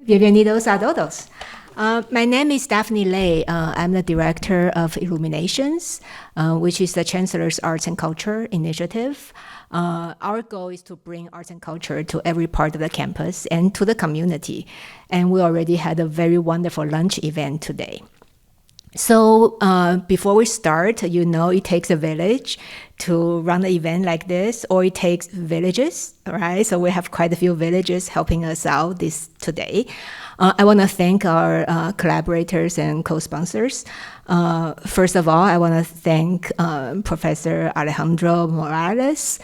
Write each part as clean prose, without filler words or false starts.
Bienvenidos a todos. My name is Daphne Lei. I'm the Director of Illuminations, which is the Chancellor's Arts and Culture Initiative. Our goal is to bring arts and culture to every part of the campus and to the community. And we already had a very wonderful lunch event today. So before we start, you know it takes a village to run an event like this, or it takes villages, right? So we have quite a few villages helping us out today. I want to thank our collaborators and co-sponsors. First of all, I want to thank Professor Alejandro Morales,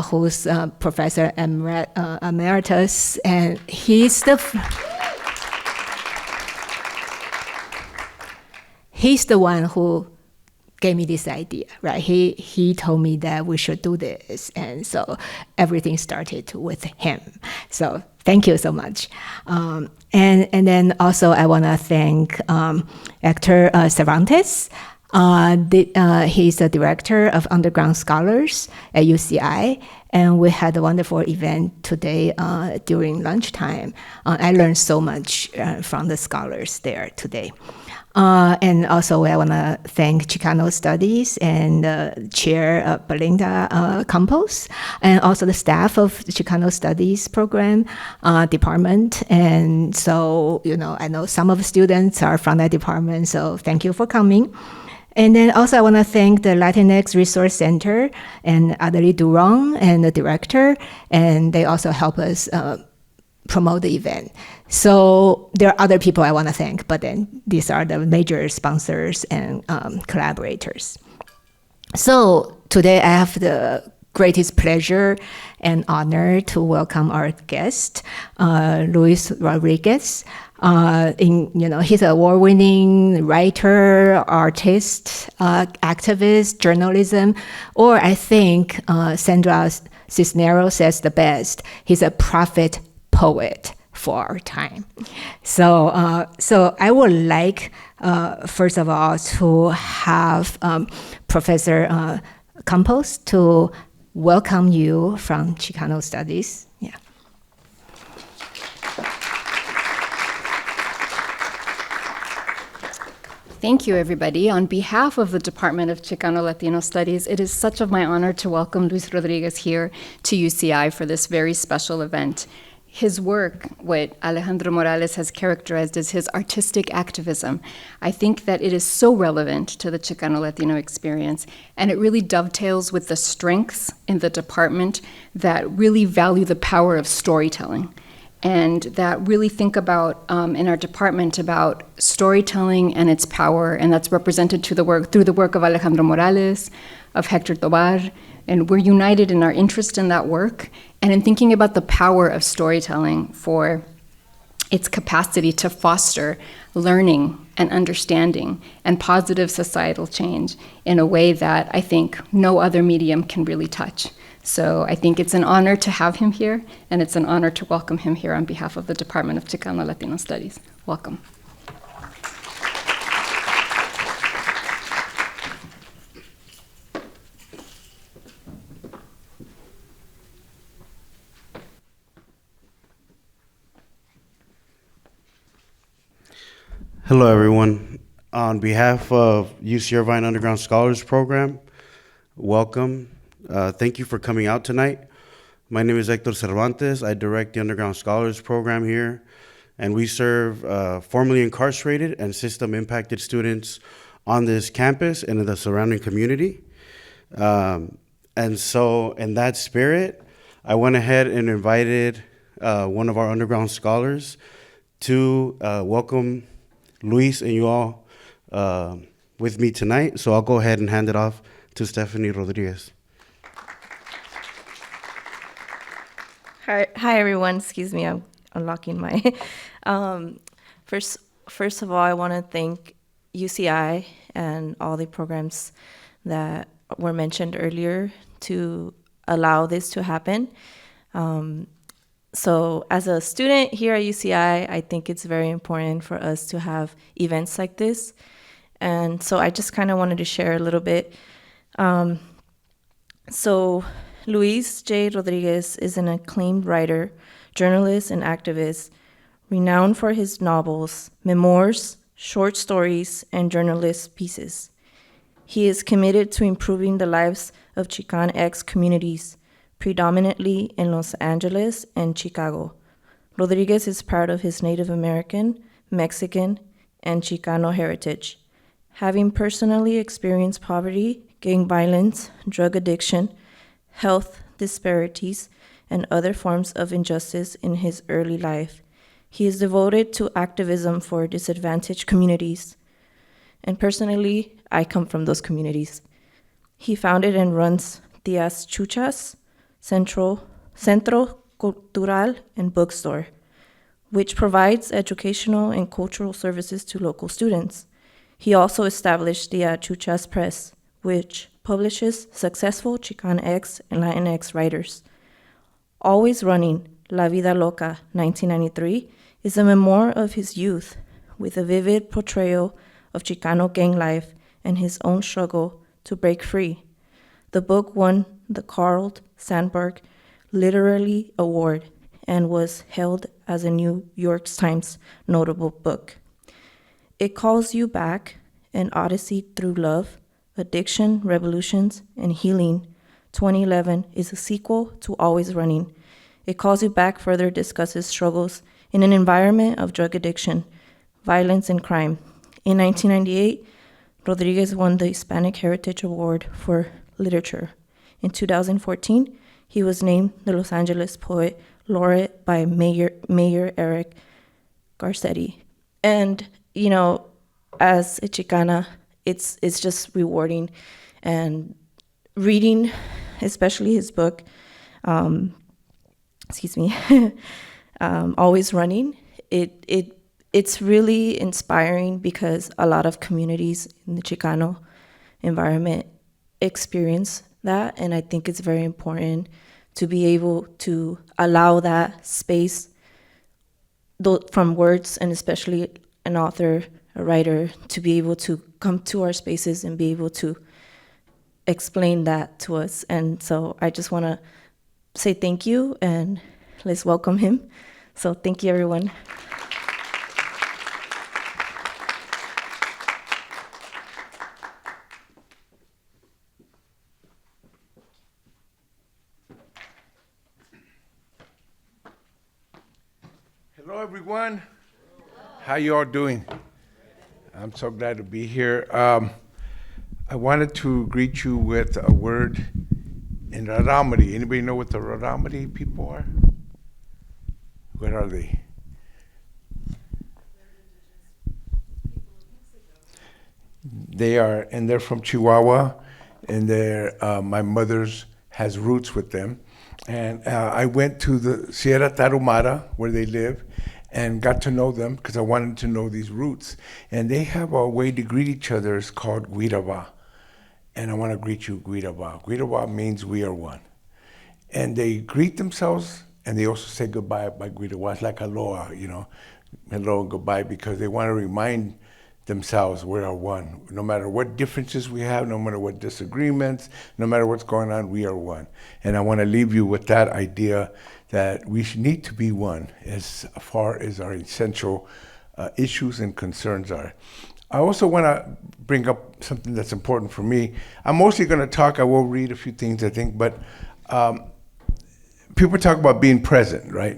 who's Professor Emeritus, and he's the one who gave me this idea, right? He told me that we should do this, and so everything started with him. So thank you so much. And then also I want to thank Hector Cervantes. He's the director of Underground Scholars at UCI, and we had a wonderful event today during lunchtime. I learned so much from the scholars there today. And also I want to thank Chicano Studies and Chair Belinda Campos, and also the staff of the Chicano Studies program department. And so, I know some of the students are from that department, so thank you for coming. And then also I want to thank the Latinx Resource Center and Adeli Durong and the director, and they also help us promote the event. So there are other people I want to thank, but then these are the major sponsors and collaborators. So today I have the greatest pleasure and honor to welcome our guest, Luis Rodriguez. He's an award-winning writer, artist, activist, journalism, or I think Sandra Cisneros says the best, he's a prophet poet for our time. So I would like, first of all, to have Professor Campos to welcome you from Chicano Studies. Yeah. Thank you, everybody. On behalf of the Department of Chicano Latino Studies, it is such of my honor to welcome Luis Rodriguez here to UCI for this very special event. His work, what Alejandro Morales has characterized as his artistic activism, I think that it is so relevant to the Chicano Latino experience, and it really dovetails with the strengths in the department that really value the power of storytelling, and that really think about, in our department, about storytelling and its power, and that's represented through the work of Alejandro Morales, of Hector Tobar, and we're united in our interest in that work and in thinking about the power of storytelling for its capacity to foster learning and understanding and positive societal change in a way that I think no other medium can really touch. So I think it's an honor to have him here, and it's an honor to welcome him here on behalf of the Department of Chicano Latino Studies. Welcome. Hello, everyone. On behalf of UC Irvine Underground Scholars Program, welcome. Thank you for coming out tonight. My name is Hector Cervantes. I direct the Underground Scholars Program here, and we serve formerly incarcerated and system-impacted students on this campus and in the surrounding community. And so in that spirit, I went ahead and invited one of our underground scholars to welcome Luis and you all with me tonight. So I'll go ahead and hand it off to Stephanie Rodriguez. Hi everyone. Excuse me, I'm unlocking my. First of all, I want to thank UCI and all the programs that were mentioned earlier to allow this to happen. So as a student here at UCI, I think it's very important for us to have events like this. And so I just kind of wanted to share a little bit. So Luis J. Rodriguez is an acclaimed writer, journalist, and activist renowned for his novels, memoirs, short stories, and journalist pieces. He is committed to improving the lives of Chicanx communities, predominantly in Los Angeles and Chicago. Rodriguez is proud of his Native American, Mexican, and Chicano heritage. Having personally experienced poverty, gang violence, drug addiction, health disparities, and other forms of injustice in his early life, he is devoted to activism for disadvantaged communities. And personally, I come from those communities. He founded and runs Tias Chuchas, Centro Cultural, and Bookstore, which provides educational and cultural services to local students. He also established the Chuchas Press, which publishes successful Chicanx and Latinx writers. Always Running, La Vida Loca, 1993, is a memoir of his youth with a vivid portrayal of Chicano gang life and his own struggle to break free. The book won the Carl Sandburg Literary Award and was hailed as a New York Times notable book. It Calls You Back, An Odyssey Through Love, Addiction, Revolutions, and Healing, 2011, is a sequel to Always Running. It Calls You Back further discusses struggles in an environment of drug addiction, violence, and crime. In 1998, Rodriguez won the Hispanic Heritage Award for Literature. In 2014, he was named the Los Angeles Poet Laureate by Mayor Eric Garcetti. And, you know, as a Chicana, it's just rewarding. And reading, especially his book, Always Running, it's really inspiring because a lot of communities in the Chicano environment experience that, and I think it's very important to be able to allow that space from words, and especially an author, a writer, to be able to come to our spaces and be able to explain that to us. And so I just want to say thank you, and let's welcome him. So thank you, everyone. Hello, everyone. How you all doing? I'm so glad to be here. I wanted to greet you with a word in Raramuri. Anybody know what the Raramuri people are? Where are they? They are, and they're from Chihuahua, and they're, my mother's has roots with them. And I went to the Sierra Tarahumara, where they live, and got to know them because I wanted to know these roots. And they have a way to greet each other. It's called Guiraba. And I want to greet you, Guiraba. Guiraba means we are one. And they greet themselves, and they also say goodbye by Guiraba. It's like aloha, you know, hello and goodbye, because they want to remind themselves we are one. No matter what differences we have, no matter what disagreements, no matter what's going on, we are one. And I want to leave you with that idea that we need to be one as far as our essential issues and concerns are. I also want to bring up something that's important for me. I'm mostly going to talk, I will read a few things, I think, but people talk about being present, right?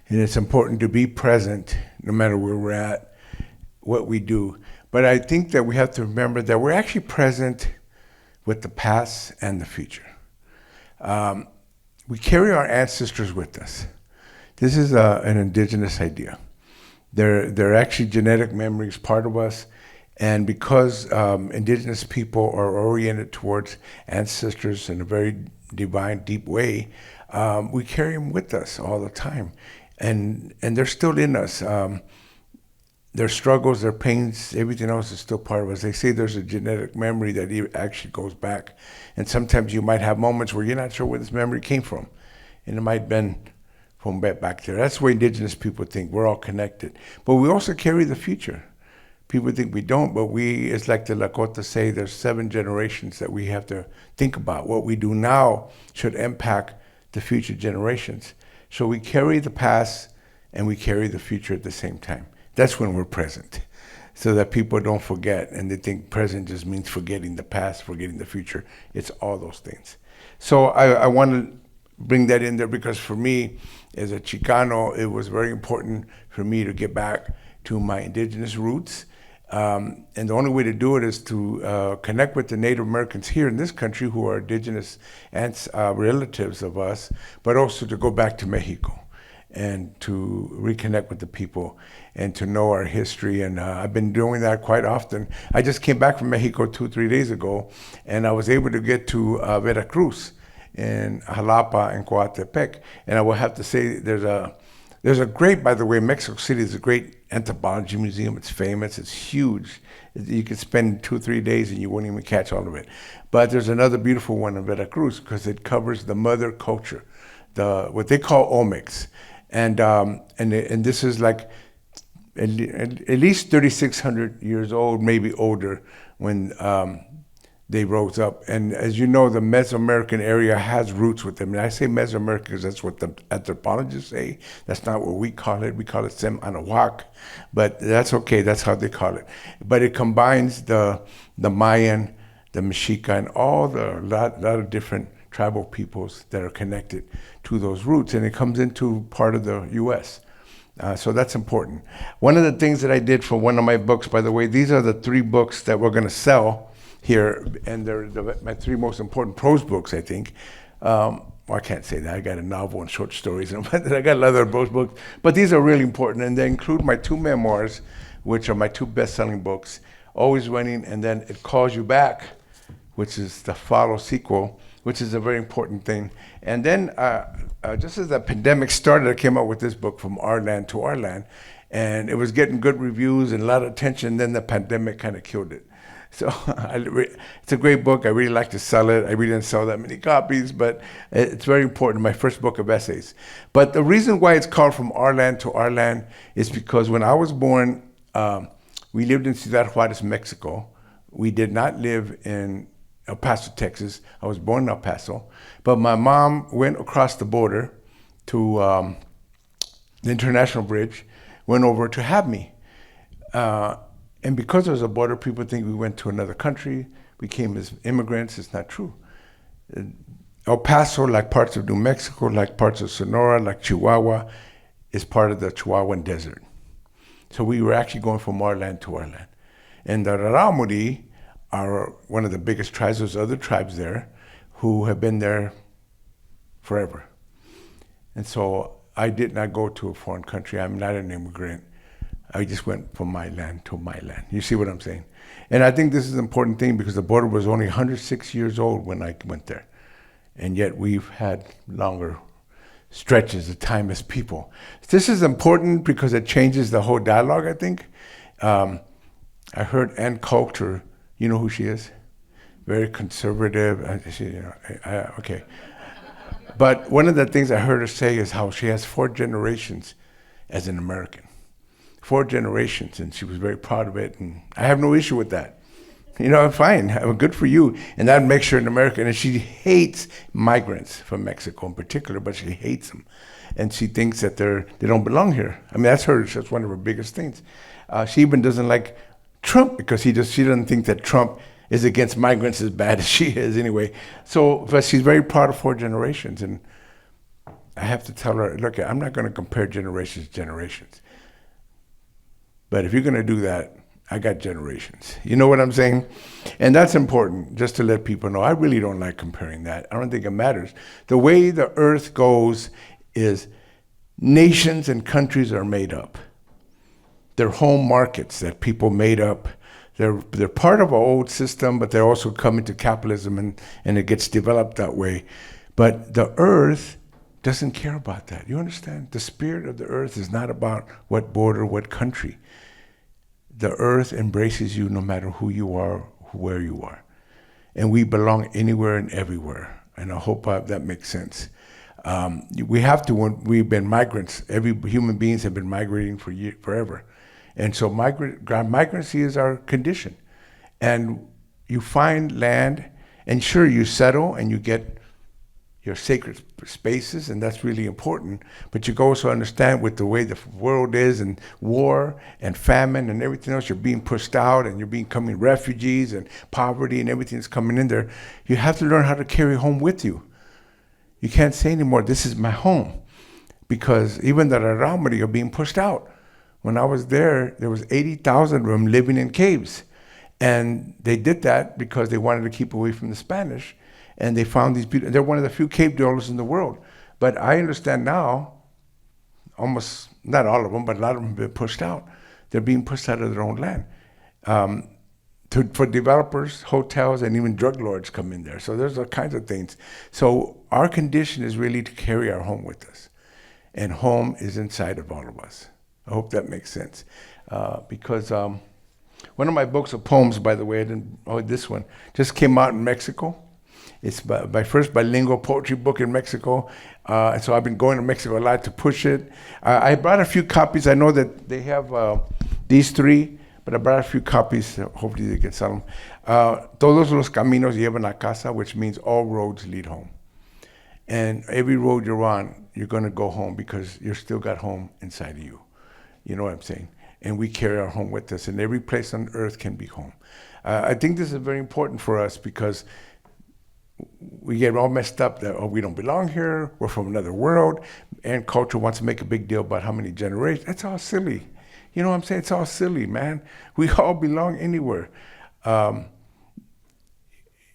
And it's important to be present no matter where we're at, what we do. But I think that we have to remember that we're actually present with the past and the future. We carry our ancestors with us. This is an indigenous idea. They're actually genetic memories, part of us. And because indigenous people are oriented towards ancestors in a very divine, deep way, we carry them with us all the time. And they're still in us. Their struggles, their pains, everything else is still part of us. They say there's a genetic memory that actually goes back. And sometimes you might have moments where you're not sure where this memory came from. And it might have been from back there. That's the way indigenous people think. We're all connected. But we also carry the future. People think we don't, but it's like the Lakota say, there's 7 generations that we have to think about. What we do now should impact the future generations. So we carry the past and we carry the future at the same time. That's when we're present, so that people don't forget, and they think present just means forgetting the past, forgetting the future. It's all those things. So I want to bring that in there because for me, as a Chicano, it was very important for me to get back to my indigenous roots. And the only way to do it is to connect with the Native Americans here in this country who are indigenous aunts, relatives of us, but also to go back to Mexico and to reconnect with the people and to know our history. And I've been doing that quite often. I just came back from Mexico 2-3 days ago, and I was able to get to Veracruz in Jalapa and Coatepec. And I will have to say there's a great, by the way, Mexico City is a great anthropology museum. It's famous, it's huge. You could spend 2-3 days and you wouldn't even catch all of it. But there's another beautiful one in Veracruz because it covers the mother culture, what they call omics. And this is like at least 3,600 years old, maybe older, when they rose up. And as you know, the Mesoamerican area has roots with them. And I say Mesoamerican because that's what the anthropologists say. That's not what we call it. We call it Sem Anahuac, but that's okay. That's how they call it. But it combines the Mayan, the Mexica, and all the lot of different tribal peoples that are connected to those roots, and it comes into part of the U.S. So that's important. One of the things that I did for one of my books, by the way, these are the 3 books that we're going to sell here, and they're my 3 most important prose books, I think. Well, I can't say that. I got a novel and short stories, but I got other prose books. But these are really important, and they include my 2 memoirs, which are my 2 best-selling books, Always Running, and then It Calls You Back, which is the follow sequel, which is a very important thing. And then just as the pandemic started, I came out with this book, From Our Land to Our Land, and it was getting good reviews and a lot of attention. Then the pandemic kind of killed it. So it's a great book. I really like to sell it. I really didn't sell that many copies, but it's very important, my first book of essays. But the reason why it's called From Our Land to Our Land is because when I was born, we lived in Ciudad Juarez, Mexico. We did not live in El Paso, Texas. I was born in El Paso, but my mom went across the border to the International Bridge, went over to have me. And because there was a border, people think we went to another country, we came as immigrants. It's not true. El Paso, like parts of New Mexico, like parts of Sonora, like Chihuahua, is part of the Chihuahuan Desert. So we were actually going from our land to our land. And the Rarámuri are one of the biggest tribes. There's other tribes there who have been there forever. And so I did not go to a foreign country. I'm not an immigrant. I just went from my land to my land. You see what I'm saying? And I think this is an important thing because the border was only 106 years old when I went there. And yet we've had longer stretches of time as people. This is important because it changes the whole dialogue, I think. I heard Ann Coulter. You know who she is? Very conservative. Okay. But one of the things I heard her say is how she has 4 generations as an American. 4 generations, and she was very proud of it, and I have no issue with that. You know, fine, good for you. And that makes her an American, and she hates migrants from Mexico in particular, but she hates them. And she thinks that they don't belong here. I mean, that's one of her biggest things. She even doesn't like Trump because she doesn't think that Trump is against migrants as bad as she is anyway. So, but she's very proud of 4 generations, and I have to tell her, look, I'm not going to compare generations to generations. But if you're going to do that, I got generations. You know what I'm saying? And that's important, just to let people know. I really don't like comparing that. I don't think it matters. The way the earth goes is nations and countries are made up. They're home markets that people made up. They're part of an old system, but they're also coming to capitalism, and it gets developed that way. But the earth doesn't care about that. You understand? The spirit of the earth is not about what border, what country. The earth embraces you no matter who you are, where you are. And we belong anywhere and everywhere. And I hope that makes sense. We have to, we've been migrants. Every human beings have been migrating forever. And so migrancy is our condition. And you find land, and sure, you settle and you get your sacred spaces, and that's really important. But you also understand with the way the world is, and war and famine and everything else, you're being pushed out and you're becoming refugees, and poverty and everything that's coming in there. You have to learn how to carry home with you. You can't say anymore, this is my home, because even the Raramuri are being pushed out. When I was there was 80,000 of them living in caves. And they did that because they wanted to keep away from the Spanish. And they found these beautiful, they're one of the few cave dwellers in the world. But I understand now, almost, not all of them, but a lot of them have been pushed out. They're being pushed out of their own land. For developers, hotels, and even drug lords come in there. So there's all kinds of things. So our condition is really to carry our home with us. And home is inside of all of us. I hope that makes sense. Because one of my books of poems, by the way, this one, just came out in Mexico. It's my first bilingual poetry book in Mexico. And so I've been going to Mexico a lot to push it. I brought a few copies. I know that they have these three, but I brought a few copies. Hopefully they can sell them. Todos los caminos llevan a casa, which means all roads lead home. And every road you're on, you're going to go home because you've still got home inside of you. You know what I'm saying? And we carry our home with us, and every place on earth can be home. I think this is very important for us because we get all messed up that, oh, we don't belong here, we're from another world, and culture wants to make a big deal about how many generations. That's all silly. You know what I'm saying? It's all silly, man. We all belong anywhere.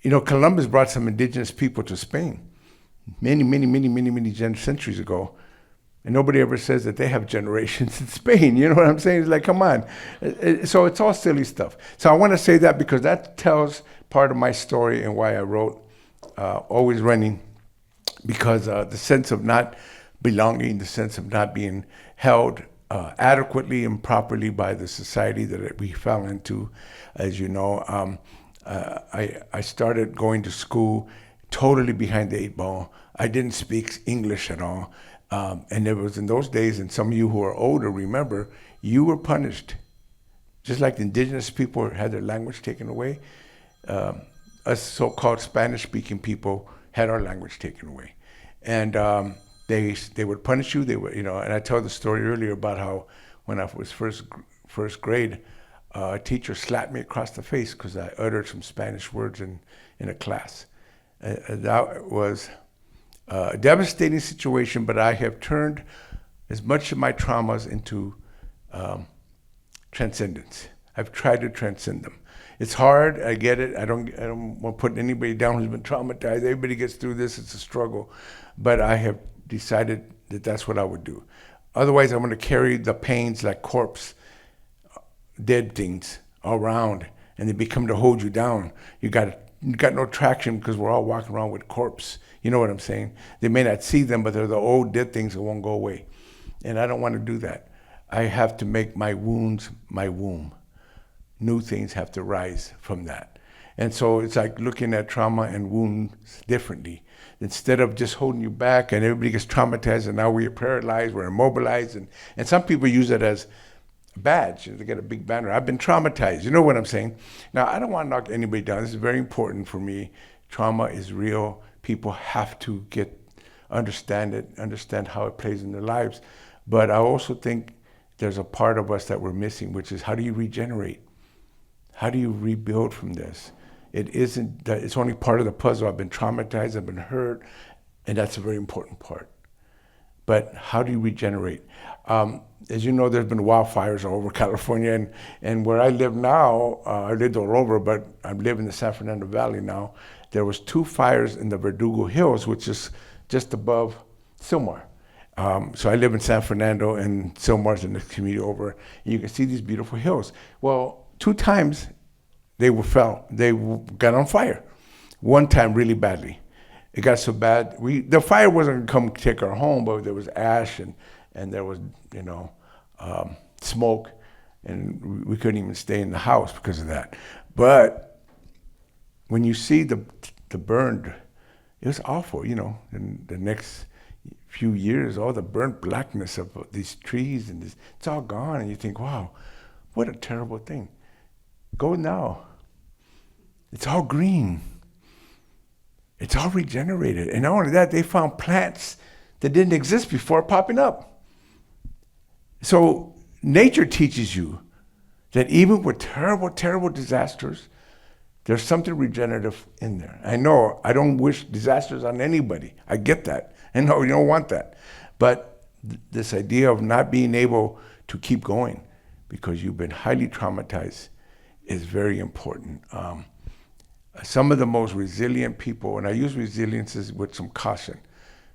Columbus brought some indigenous people to Spain many centuries ago. And nobody ever says that they have generations in Spain. You know what I'm saying? It's like, come on. So it's all silly stuff. So I want to say that because that tells part of my story and why I wrote Always Running. Because the sense of not belonging, the sense of not being held adequately and properly by the society that we fell into. As you know, I started going to school totally behind the 8 ball. I didn't speak English at all. And it was in those days, and some of you who are older remember, you were punished. Just like the indigenous people had their language taken away, us so-called Spanish-speaking people had our language taken away. And they would punish you. They would, and I told the story earlier about how when I was first grade, a teacher slapped me across the face because I uttered some Spanish words in a class. That was a devastating situation, but I have turned as much of my traumas into transcendence. I've tried to transcend them. It's hard, I get it. I don't want to put anybody down who's been traumatized. Everybody gets through this, it's a struggle. But I have decided that that's what I would do. Otherwise, I'm going to carry the pains like corpse, dead things around, and they become to hold you down. You got no traction because we're all walking around with corpse. You know what I'm saying? They may not see them, but they're the old dead things that won't go away. And I don't want to do that. I have to make my wounds my womb. New things have to rise from that. And so it's like looking at trauma and wounds differently. Instead of just holding you back and everybody gets traumatized and now we're paralyzed, we're immobilized. And some people use it as a badge. They get a big banner. I've been traumatized. You know what I'm saying? Now, I don't want to knock anybody down. This is very important for me. Trauma is real. People have to understand it, understand how it plays in their lives. But I also think there's a part of us that we're missing, which is how do you regenerate? How do you rebuild from this? It isn't that it's only part of the puzzle. I've been traumatized, I've been hurt, and that's a very important part. But how do you regenerate? As you know, there's been wildfires all over California, and where I live now, I lived all over, but I live in the San Fernando Valley now. There was 2 fires in the Verdugo Hills, which is just above Sylmar. So I live in San Fernando, and Sylmar's in the community over. And you can see these beautiful hills. Well, 2 times they got on fire. One time really badly. It got so bad, the fire wasn't going to come take our home, but there was ash and there was, smoke, and we couldn't even stay in the house because of that. But when you see the burned, it was awful, in the next few years, all the burnt blackness of these trees, and it's all gone, and you think, wow, what a terrible thing. Go now. It's all green. It's all regenerated. And not only that, they found plants that didn't exist before popping up. So nature teaches you that even with terrible, terrible disasters, there's something regenerative in there. I know I don't wish disasters on anybody. I get that. I know you don't want that. But this idea of not being able to keep going because you've been highly traumatized is very important. Some of the most resilient people, and I use resilience with some caution,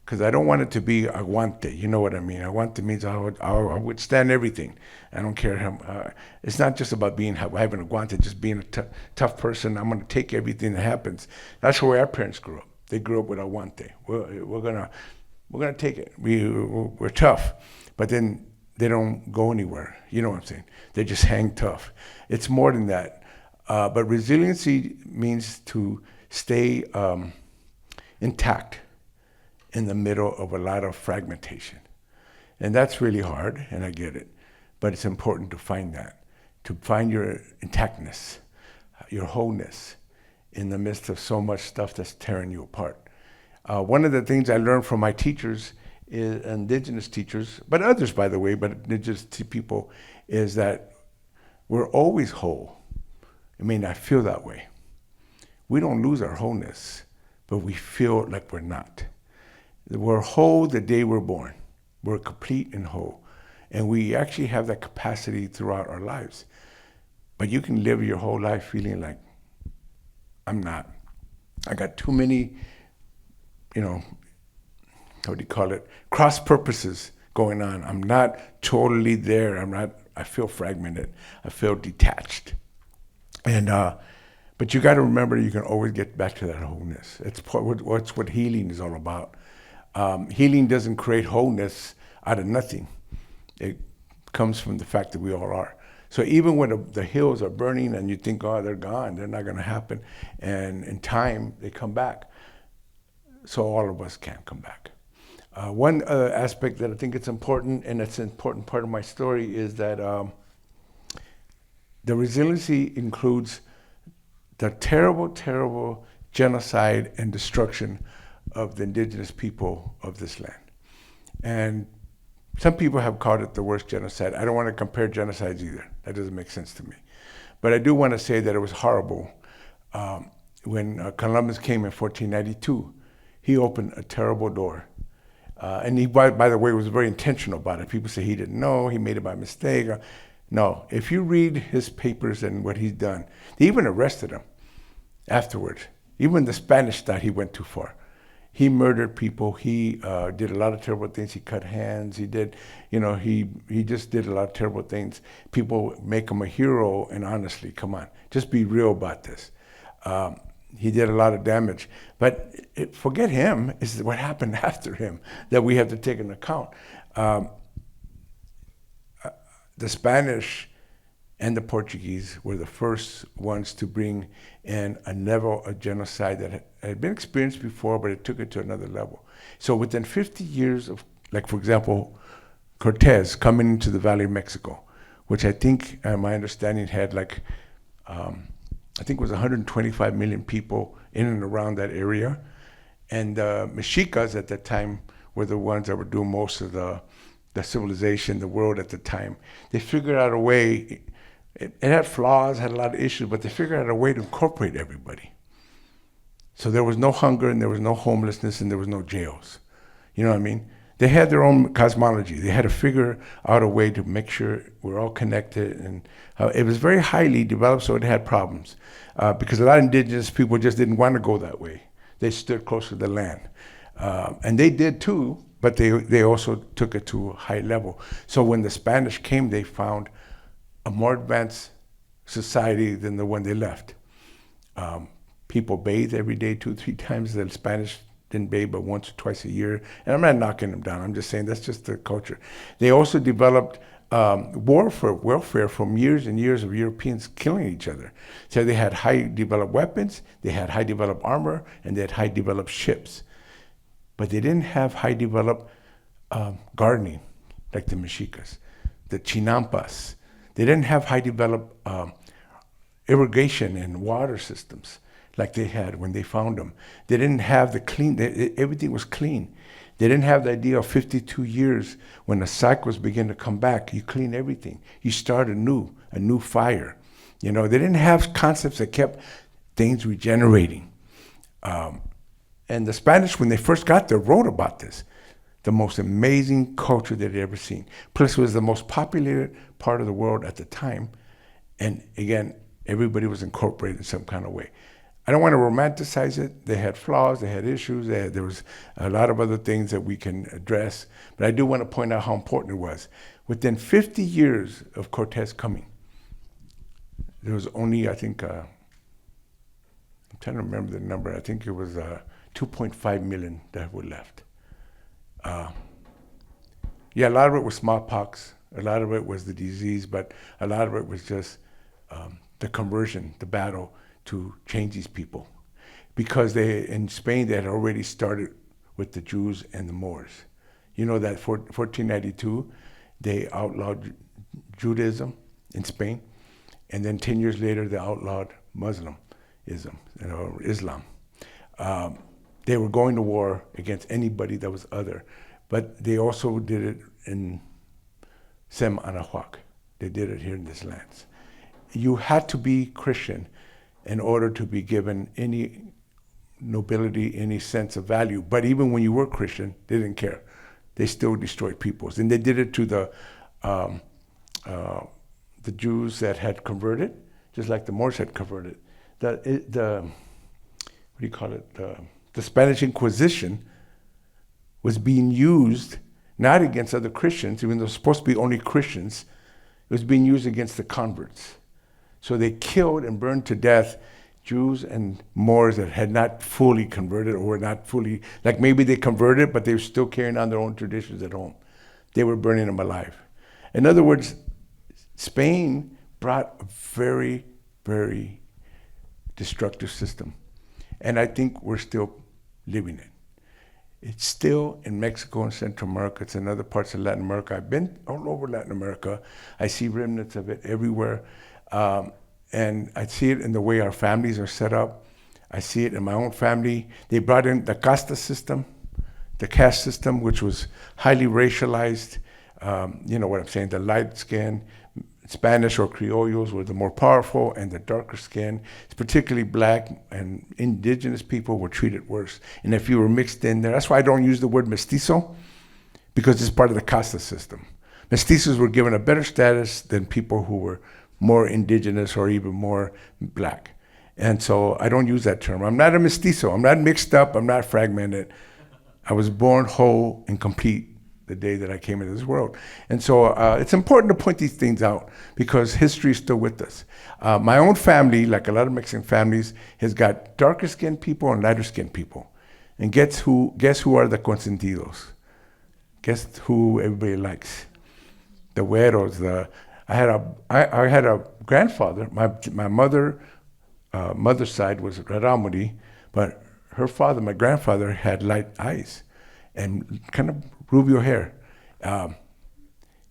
because I don't want it to be aguante. You know what I mean? Aguante means I would stand everything. I don't care how. It's not just about having aguante, just being a tough person. I'm going to take everything that happens. That's the way our parents grew up. They grew up with aguante. We're gonna take it. We're tough, but then they don't go anywhere. You know what I'm saying? They just hang tough. It's more than that. But resiliency means to stay intact in the middle of a lot of fragmentation. And that's really hard, and I get it. But it's important to find that, to find your intactness, your wholeness in the midst of so much stuff that's tearing you apart. One of the things I learned from my teachers, indigenous teachers, but others, by the way, but indigenous people, is that we're always whole. It may not feel that way. We don't lose our wholeness, but we feel like we're not. We're whole the day we're born. We're complete and whole. And we actually have that capacity throughout our lives. But you can live your whole life feeling like, I'm not. I got too many, cross purposes going on. I'm not totally there. I feel fragmented. I feel detached. And but you got to remember, you can always get back to that wholeness. It's what healing is all about. Healing doesn't create wholeness out of nothing. It comes from the fact that we all are. So even when the hills are burning and you think, oh, they're gone, they're not going to happen, and in time they come back. So all of us can come back. One aspect that I think it's important, and it's an important part of my story, is that the resiliency includes the terrible, terrible genocide and destruction of the indigenous people of this land. And some people have called it the worst genocide. I don't want to compare genocides either. That doesn't make sense to me. But I do want to say that it was horrible. When Columbus came in 1492, he opened a terrible door. And he, by the way, was very intentional about it. People say he didn't know, he made it by mistake. No, if you read his papers and what he's done, they even arrested him afterwards. Even the Spanish thought he went too far. He murdered people. He did a lot of terrible things. He cut hands. He did, he just did a lot of terrible things. People make him a hero, and honestly, come on, just be real about this. He did a lot of damage. But forget him, is what happened after him that we have to take into account. The Spanish and the Portuguese were the first ones to bring in a genocide that had been experienced before, but it took it to another level. So within 50 years of, like for example, Cortez coming into the Valley of Mexico, which I think, my understanding had I think it was 125 million people in and around that area. And the Mexicas at that time were the ones that were doing most of the civilization, the world at the time. They figured out a way. It had flaws, had a lot of issues, but they figured out a way to incorporate everybody. So there was no hunger, and there was no homelessness, and there was no jails. You know what I mean? They had their own cosmology. They had to figure out a way to make sure we're all connected. And it was very highly developed, so it had problems. Because a lot of indigenous people just didn't want to go that way. They stood close to the land. And they did too, but they also took it to a high level. So when the Spanish came, they found a more advanced society than the one they left. People bathe every day 2-3 times. The Spanish didn't bathe but once or twice a year. And I'm not knocking them down. I'm just saying that's just the culture. They also developed welfare from years and years of Europeans killing each other. So they had high developed weapons, they had high developed armor, and they had high developed ships. But they didn't have high developed gardening like the Mexicas, the Chinampas. They didn't have high developed irrigation and water systems like they had when they found them. They didn't have the clean, everything was clean. They didn't have the idea of 52 years when the cycles begin to come back. You clean everything. You start anew, a new fire. They didn't have concepts that kept things regenerating. And the Spanish, when they first got there, wrote about this. The most amazing culture they'd ever seen. Plus, it was the most populated part of the world at the time. And again, everybody was incorporated in some kind of way. I don't want to romanticize it. They had flaws, they had issues, there was a lot of other things that we can address. But I do want to point out how important it was. Within 50 years of Cortez coming, there was only, I think, I'm trying to remember the number, I think it was 2.5 million that were left. A lot of it was smallpox, a lot of it was the disease, but a lot of it was just the conversion, the battle to change these people. Because in Spain, they had already started with the Jews and the Moors. You know that 1492, they outlawed Judaism in Spain, and then 10 years later, they outlawed Muslimism, Islam. They were going to war against anybody that was other, but they also did it in Sem Anahuac. They did it here in these lands. You had to be Christian in order to be given any nobility, any sense of value. But even when you were Christian, they didn't care. They still destroyed peoples. And they did it to the Jews that had converted, just like the Moors had converted. The Spanish Inquisition was being used not against other Christians, even though it was supposed to be only Christians. It was being used against the converts. So they killed and burned to death Jews and Moors that had not fully converted or were not fully, like maybe they converted, but they were still carrying on their own traditions at home. They were burning them alive. In other words, Spain brought a very, very destructive system. And I think we're still living it. It's still in Mexico and Central America. It's in other parts of Latin America. I've been all over Latin America. I see remnants of it everywhere. And I see it in the way our families are set up. I see it in my own family. They brought in the casta system, the caste system, which was highly racialized. You know what I'm saying, the light skin, Spanish or Criollos were the more powerful, and the darker skin, particularly black and indigenous people, were treated worse. And if you were mixed in there, that's why I don't use the word mestizo, because it's part of the casta system. Mestizos were given a better status than people who were more indigenous or even more black. And so I don't use that term. I'm not a mestizo. I'm not mixed up. I'm not fragmented. I was born whole and complete the day that I came into this world. And so it's important to point these things out because history is still with us. My own family, like a lot of Mexican families, has got darker skinned people and lighter skinned people. And guess who are the consentidos? Guess who everybody likes? The güeros. I had a grandfather. My mother's side was Raramuri, but her father, my grandfather, had light eyes and kind of rubio hair.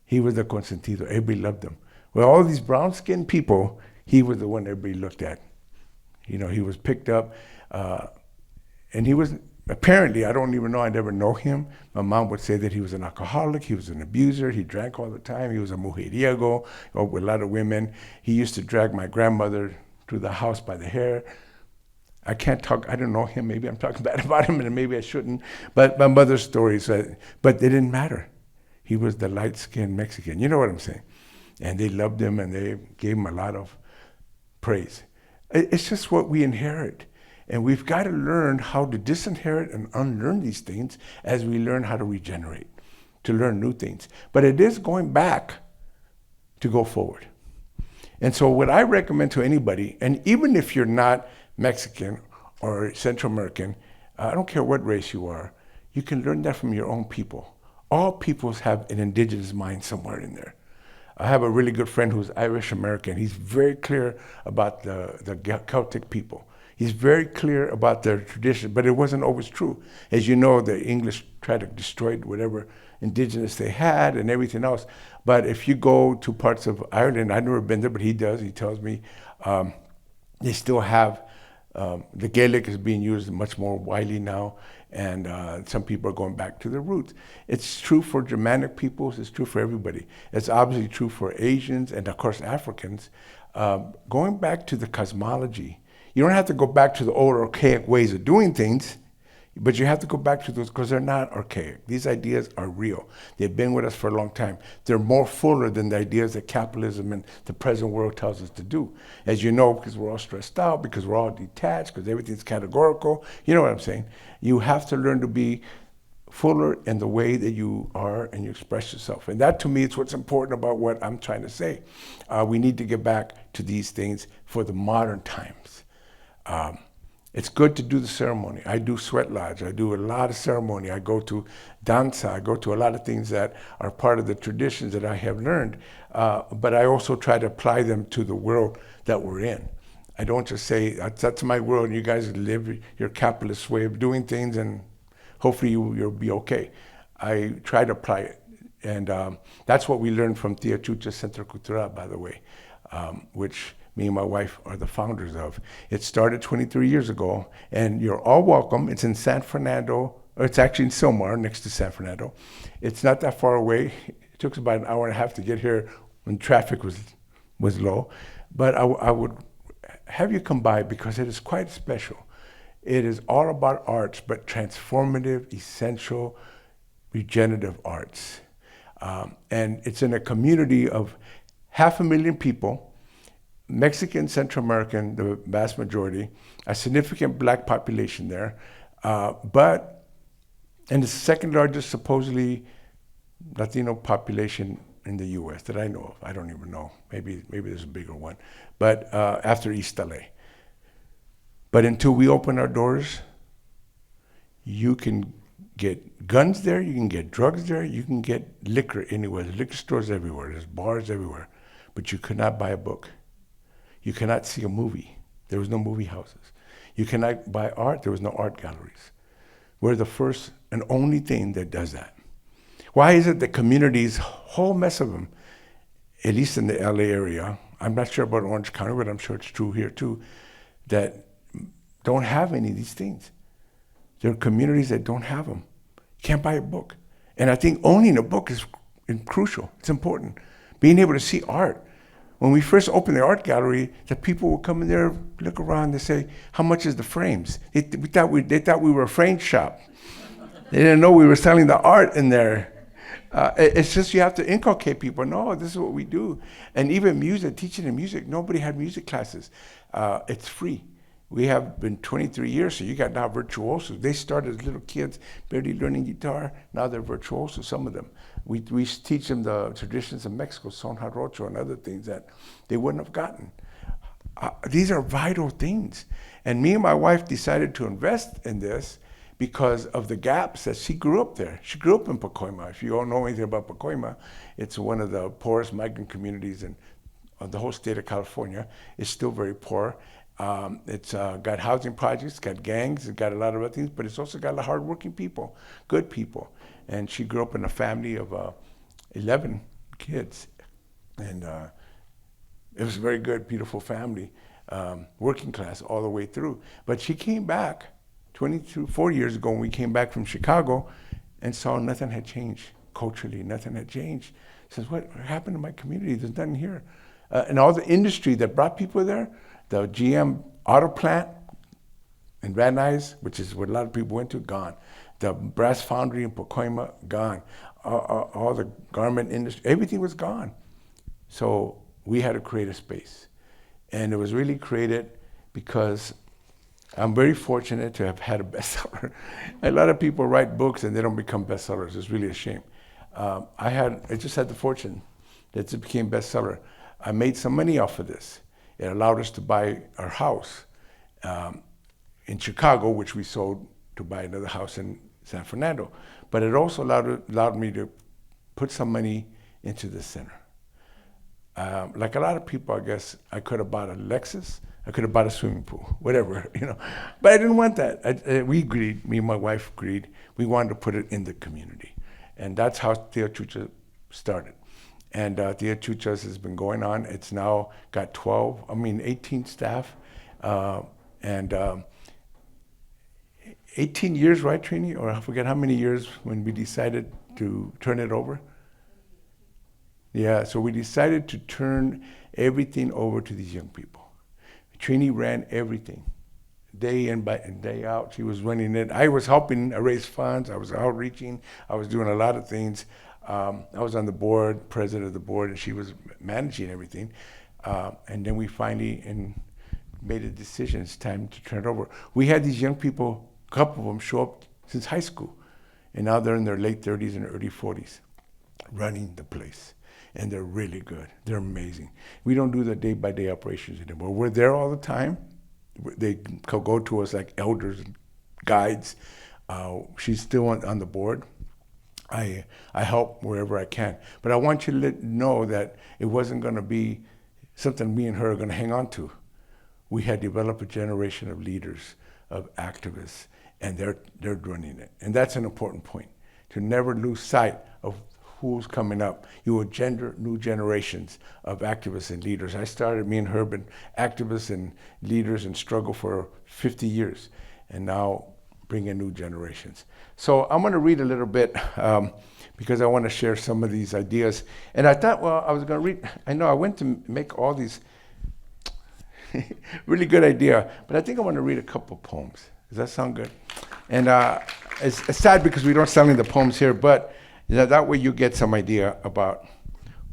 He was the consentido. Everybody loved him. Well, all these brown-skinned people, he was the one everybody looked at. You know, he was picked up, and he was apparently, I don't even know, I never know him. My mom would say that he was an alcoholic, he was an abuser, he drank all the time, he was a mujeriego, with a lot of women. He used to drag my grandmother to the house by the hair. I can't talk, I don't know him, maybe I'm talking bad about him and maybe I shouldn't, but my mother's stories, but they didn't matter. He was the light-skinned Mexican, you know what I'm saying? And they loved him and they gave him a lot of praise. It's just what we inherit. And we've got to learn how to disinherit and unlearn these things as we learn how to regenerate, to learn new things. But it is going back to go forward. And so what I recommend to anybody, and even if you're not Mexican or Central American, I don't care what race you are, you can learn that from your own people. All peoples have an indigenous mind somewhere in there. I have a really good friend who's Irish American. He's very clear about the Celtic people. He's very clear about their tradition, but it wasn't always true. As you know, the English tried to destroy whatever indigenous they had and everything else. But if you go to parts of Ireland, I've never been there, but he does, he tells me, they still have The Gaelic is being used much more widely now, and some people are going back to their roots. It's true for Germanic peoples, it's true for everybody. It's obviously true for Asians and, of course, Africans. Going back to the cosmology, you don't have to go back to the old archaic ways of doing things, but you have to go back to those because they're not archaic. These ideas are real. They've been with us for a long time. They're more fuller than the ideas that capitalism and the present world tells us to do. As you know, because we're all stressed out, because we're all detached, because everything's categorical. You know what I'm saying? You have to learn to be fuller in the way that you are and you express yourself. And that, to me, is what's important about what I'm trying to say. We need to get back to these things for the modern times. It's good to do the ceremony. I do sweat lodge. I do a lot of ceremony. I go to danza. I go to a lot of things that are part of the traditions that I have learned. But I also try to apply them to the world that we're in. I don't just say, that's my world, and you guys live your capitalist way of doing things, and hopefully you'll be okay. I try to apply it. And that's what we learned from Tia Chucha's Centro Cultural, by the way, which me and my wife are the founders of. It started 23 years ago, and you're all welcome. It's in San Fernando, or it's actually in Silmar, next to San Fernando. It's not that far away. It took us about an hour and a half to get here when traffic was low. But I would have you come by because it is quite special. It is all about arts, but transformative, essential, regenerative arts. And it's in a community of 500,000 people, Mexican, Central American, the vast majority, a significant black population there, and it's the second largest supposedly Latino population in the U.S. that I know of. I don't even know. Maybe there's a bigger one, but after East LA. But until we open our doors, you can get guns there, you can get drugs there, you can get liquor anywhere. There's liquor stores everywhere, there's bars everywhere, but you could not buy a book. You cannot see a movie. There was no movie houses. You cannot buy art. There was no art galleries. We're the first and only thing that does that. Why is it that communities, whole mess of them, at least in the LA area, I'm not sure about Orange County, but I'm sure it's true here too, that don't have any of these things. There are communities that don't have them. You can't buy a book. And I think owning a book is crucial. It's important. Being able to see art. When we first opened the art gallery, the people would come in there, look around, and say, how much is the frames? They thought we were a frame shop. They didn't know we were selling the art in there. It's just you have to inculcate people. No, this is what we do. And even music, teaching in music, nobody had music classes. It's free. We have been 23 years, so you got now virtuosos. They started as little kids, barely learning guitar. Now they're virtuosos, some of them. We teach them the traditions of Mexico, son jarocho and other things that they wouldn't have gotten. These are vital things. And me and my wife decided to invest in this because of the gaps that she grew up there. She grew up in Pacoima. If you all know anything about Pacoima, it's one of the poorest migrant communities in the whole state of California. It's still very poor. It's got housing projects, got gangs, it's got a lot of other things, but it's also got a lot of hardworking people, good people. And she grew up in a family of 11 kids. And it was a very good, beautiful family, working class all the way through. But she came back 4 years ago when we came back from Chicago and saw nothing had changed culturally, nothing had changed. She says, what happened to my community? There's nothing here. And all the industry that brought people there, the GM auto plant in Van Nuys, which is what a lot of people went to, gone. The brass foundry in Pacoima, gone. All the garment industry, everything was gone. So we had to create a space. And it was really created because I'm very fortunate to have had a bestseller. A lot of people write books and they don't become bestsellers. It's really a shame. I just had the fortune that it became bestseller. I made some money off of this. It allowed us to buy our house in Chicago, which we sold to buy another house in San Fernando. But it also allowed me to put some money into the center. Like a lot of people, I guess, I could have bought a Lexus, I could have bought a swimming pool, whatever, you know. But I didn't want that. We agreed, me and my wife agreed, we wanted to put it in the community. And that's how Tia Chucha started. And Tia Chucha's has been going on. It's now got 18 staff. And 18 years, right, Trini? Or I forget how many years when we decided to turn it over. Yeah, so we decided to turn everything over to these young people. Trini ran everything, day in and day out. She was running it. I was helping raise funds. I was outreaching. I was doing a lot of things. I was on the board, president of the board, and she was managing everything. And then we finally made a decision. It's time to turn it over. We had these young people, a couple of them, show up since high school, and now they're in their late 30s and early 40s, running the place. And they're really good. They're amazing. We don't do the day-by-day operations anymore. We're there all the time. They go to us like elders and guides. She's still on the board. I help wherever I can. But I want you to know that it wasn't going to be something me and her are going to hang on to. We had developed a generation of leaders, of activists, and they're running it. And that's an important point, to never lose sight of who's coming up. You will gender new generations of activists and leaders. I started, me and her, been activists and leaders and struggle for 50 years, and now bring in new generations. So I'm gonna read a little bit because I wanna share some of these ideas. And I thought, well, I was gonna read, I know I went to make all these really good idea, but I think I wanna read a couple poems. Does that sound good? And it's sad because we don't sell any of the poems here, but that way you get some idea about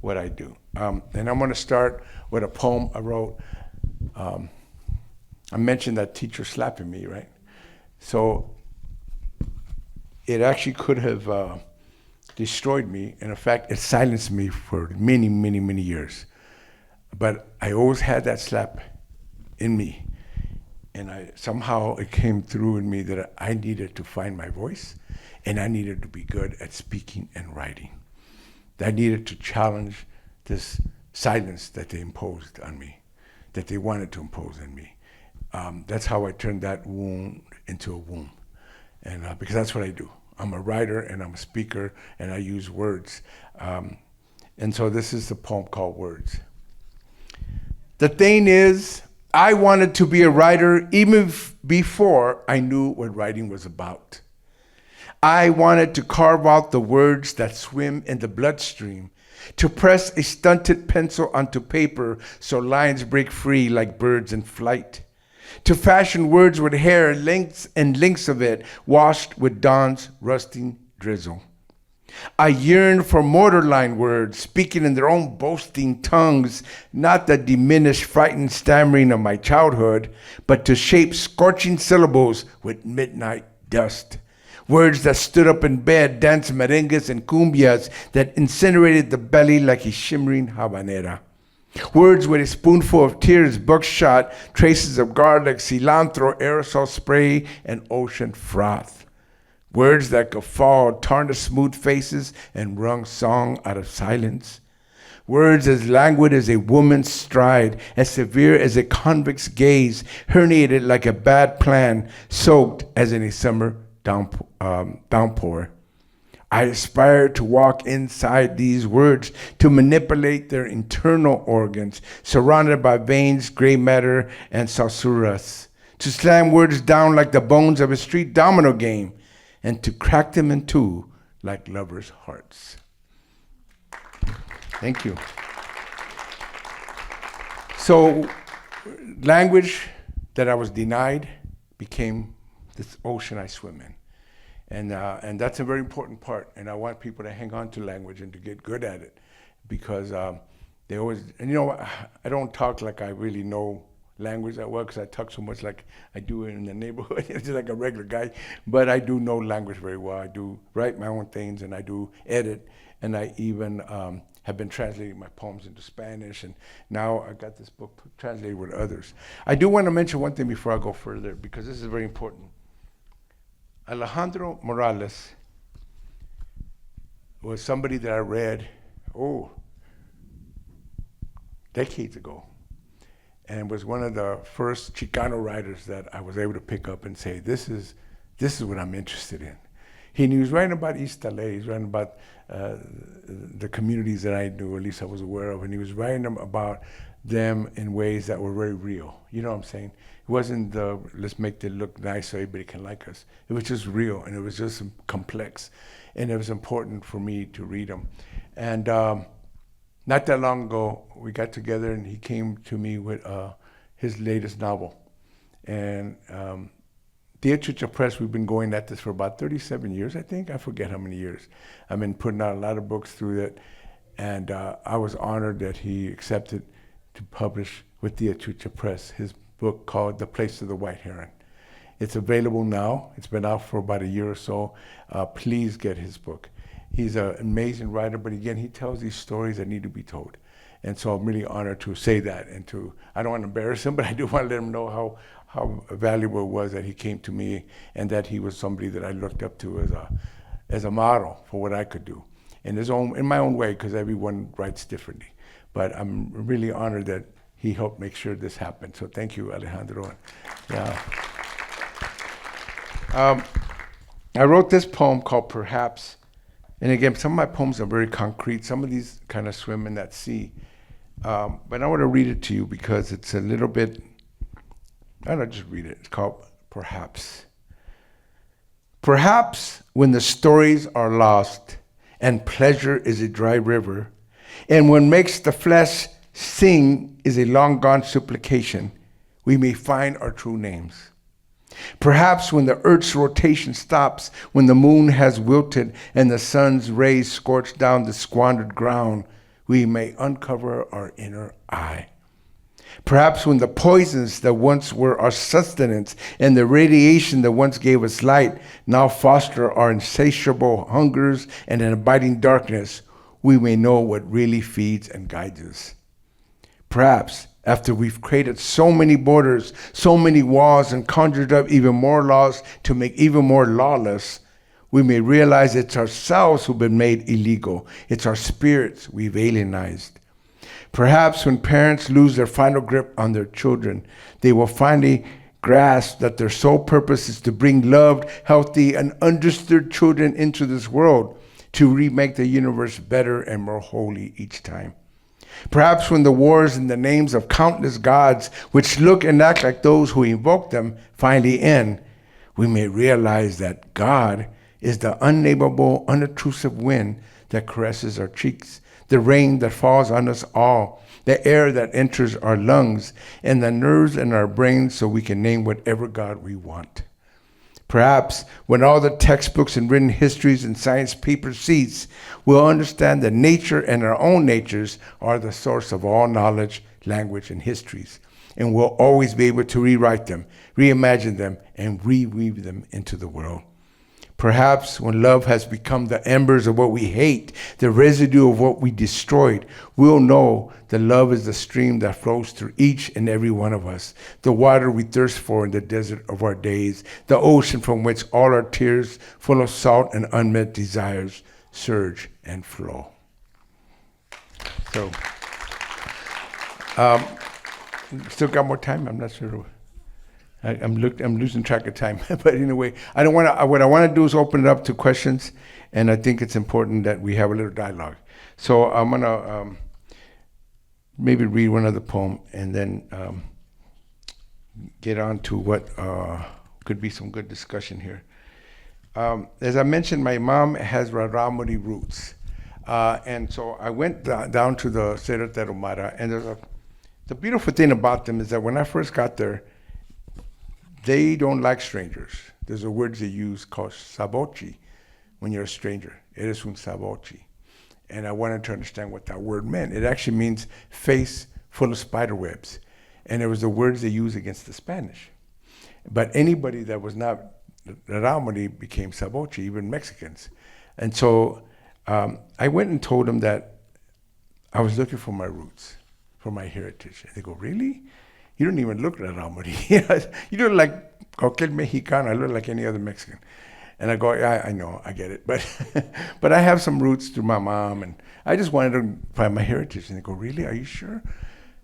what I do. And I'm going to start with a poem I wrote. I mentioned that teacher slapping me, right? So it actually could have destroyed me. And in fact, it silenced me for many, many, many years. But I always had that slap in me. And somehow it came through in me that I needed to find my voice. And I needed to be good at speaking and writing. I needed to challenge this silence that they imposed on me, that they wanted to impose on me. That's how I turned that wound into a womb. And because that's what I do. I'm a writer and I'm a speaker and I use words. And so this is the poem called Words. The thing is, I wanted to be a writer even before I knew what writing was about. I wanted to carve out the words that swim in the bloodstream, to press a stunted pencil onto paper so lines break free like birds in flight, to fashion words with hair, lengths and lengths of it, washed with dawn's rusting drizzle. I yearned for mortar-line words, speaking in their own boasting tongues, not the diminished, frightened stammering of my childhood, but to shape scorching syllables with midnight dust. Words that stood up in bed, danced merengues and cumbias, that incinerated the belly like a shimmering habanera. Words with a spoonful of tears, buckshot, traces of garlic, cilantro, aerosol spray, and ocean froth. Words that guffawed, tarnished smooth faces, and wrung song out of silence. Words as languid as a woman's stride, as severe as a convict's gaze, herniated like a bad plan, soaked as in a summer downpour. I aspire to walk inside these words, to manipulate their internal organs, surrounded by veins, gray matter, and susurras, to slam words down like the bones of a street domino game, and to crack them in two like lovers' hearts. Thank you. So, language that I was denied became this ocean I swim in. And that's a very important part. And I want people to hang on to language and to get good at it, because they always, and you know, I don't talk like I really know language that well, because I talk so much like I do in the neighborhood, just like a regular guy. But I do know language very well. I do write my own things, and I do edit, and I even have been translating my poems into Spanish, and now I got this book translated with others. I do want to mention one thing before I go further, because this is very important. Alejandro Morales was somebody that I read, decades ago, and was one of the first Chicano writers that I was able to pick up and say, this is what I'm interested in. He was writing about East LA, he was writing about the communities that I knew, at least I was aware of, and he was writing about them in ways that were very real. You know what I'm saying? It wasn't the let's make it look nice so everybody can like us. It was just real, and it was just complex, and it was important for me to read them. And not that long ago, we got together, and he came to me with his latest novel. And the Chucha Press, we've been going at this for about 37 years, I think. I forget how many years. I've been putting out a lot of books through it, and I was honored that he accepted to publish with the Chucha Press his book called The Place of the White Heron. It's available now. It's been out for about a year or so. Please get his book. He's an amazing writer, but again, he tells these stories that need to be told. And so I'm really honored to say that, and I don't want to embarrass him, but I do want to let him know how valuable it was that he came to me, and that he was somebody that I looked up to as a model for what I could do in my own way, because everyone writes differently. But I'm really honored that he helped make sure this happened. So thank you, Alejandro. Yeah. I wrote this poem called Perhaps. And again, some of my poems are very concrete. Some of these kind of swim in that sea. But I want to read it to you because it's a little bit, I don't just read it. It's called Perhaps. Perhaps when the stories are lost and pleasure is a dry river, and what makes the flesh sing is a long gone supplication, we may find our true names. Perhaps when the earth's rotation stops, when the moon has wilted and the sun's rays scorch down the squandered ground, we may uncover our inner eye. Perhaps when the poisons that once were our sustenance and the radiation that once gave us light now foster our insatiable hungers and an abiding darkness, we may know what really feeds and guides us. Perhaps after we've created so many borders, so many walls, and conjured up even more laws to make even more lawless, we may realize it's ourselves who've been made illegal. It's our spirits we've alienized. Perhaps when parents lose their final grip on their children, they will finally grasp that their sole purpose is to bring loved, healthy, and understood children into this world to remake the universe better and more holy each time. Perhaps when the wars in the names of countless gods, which look and act like those who invoke them, finally end, we may realize that God is the unnameable, unobtrusive wind that caresses our cheeks, the rain that falls on us all, the air that enters our lungs, and the nerves in our brains so we can name whatever God we want. Perhaps when all the textbooks and written histories and science papers cease, we'll understand that nature and our own natures are the source of all knowledge, language, and histories. And we'll always be able to rewrite them, reimagine them, and reweave them into the world. Perhaps when love has become the embers of what we hate, the residue of what we destroyed, we'll know that love is the stream that flows through each and every one of us, the water we thirst for in the desert of our days, the ocean from which all our tears, full of salt and unmet desires, surge and flow. So, still got more time? I'm not sure. I'm losing track of time, but anyway, what I want to do is open it up to questions, and I think it's important that we have a little dialogue. So I'm gonna maybe read one other poem, and then get on to what could be some good discussion here. As I mentioned, my mom has Raramuri roots, and so I went down to the Cerro Tarahumara, and the beautiful thing about them is that when I first got there, they don't like strangers. There's a word they use called sabochi when you're a stranger. Eres un sabochi. And I wanted to understand what that word meant. It actually means face full of spider webs. And it was the words they used against the Spanish. But anybody that was not Raramuri became sabochi, even Mexicans. And so I went and told them that I was looking for my roots, for my heritage. And they go, really? You don't even look like Raramuri. You look like cualquier Mexicano. I look like any other Mexican. And I go, yeah, I know, I get it. But I have some roots through my mom, and I just wanted to find my heritage. And they go, really? Are you sure?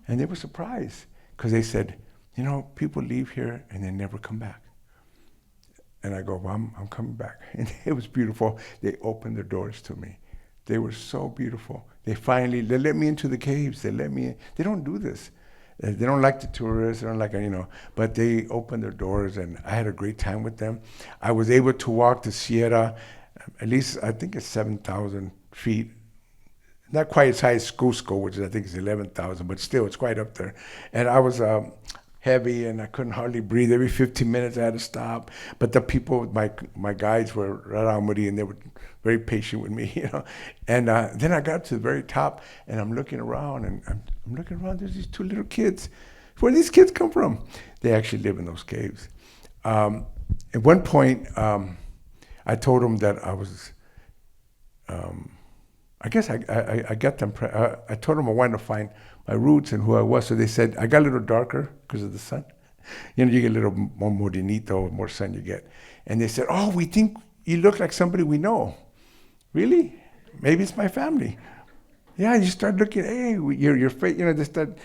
And they were surprised because they said, you know, people leave here and they never come back. And I go, well, I'm coming back. And it was beautiful. They opened their doors to me. They were so beautiful. They let me into the caves. They let me in. They don't do this. They don't like the tourists. They don't like, but they opened their doors, and I had a great time with them. I was able to walk the Sierra, at least I think it's 7,000 feet. Not quite as high as Cusco, which I think is 11,000, but still, it's quite up there. And I was heavy, and I couldn't hardly breathe. Every 15 minutes, I had to stop. But the people, my guides were Raramuri, and they were very patient with me, And then I got to the very top, and I'm looking around, and I'm looking around. There's these two little kids. Where did these kids come from? They actually live in those caves. At one point, I told them that I was. I guess I got them. I told them I wanted to find my roots and who I was. So they said I got a little darker because of the sun. You get a little more morenito, more sun you get. And they said, "Oh, we think you look like somebody we know." Really? Maybe it's my family. Yeah, you start looking. Hey, your face. They start.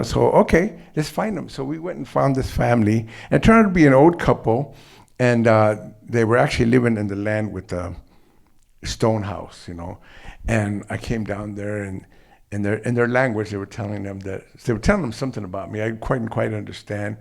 So okay, let's find them. So we went and found this family. And it turned out to be an old couple, and they were actually living in the land with a stone house, And I came down there, and in their language, they were telling them something about me. I couldn't quite understand,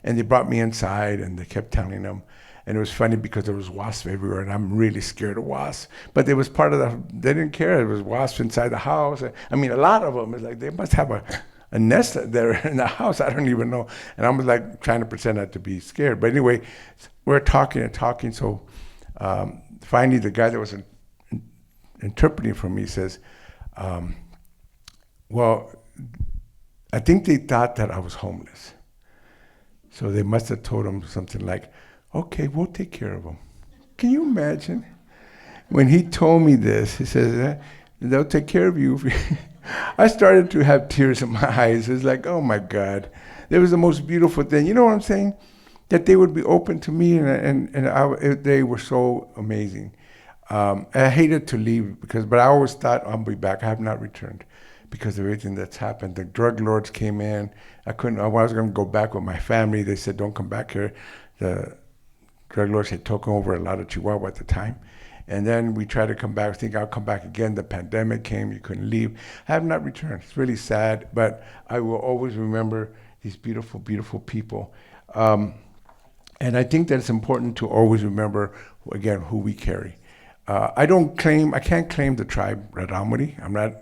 and they brought me inside, and they kept telling them. And it was funny because there was wasps everywhere, and I'm really scared of wasps. But it was part of they didn't care. There was wasps inside the house. I mean, a lot of them. It's like they must have a nest there in the house. I don't even know. And I was like trying to pretend not to be scared. But anyway, we're talking and talking. So finally, the guy that was interpreting for me says, well, I think they thought that I was homeless. So they must have told him something like, okay, we'll take care of them. Can you imagine? When he told me this, he says, they'll take care of you. I started to have tears in my eyes. It's like, oh my God. It was the most beautiful thing. You know what I'm saying? That they would be open to me, and they were so amazing. I hated to leave but I always thought I'll be back. I have not returned because of everything that's happened. The drug lords came in. I was going to go back with my family. They said, don't come back here. The drug lords had taken over a lot of Chihuahua at the time. And then we tried to come back. I think I'll come back again. The pandemic came. You couldn't leave. I have not returned. It's really sad, but I will always remember these beautiful, beautiful people. And I think that it's important to always remember, again, who we carry. I can't claim the tribe Raramuri. I'm not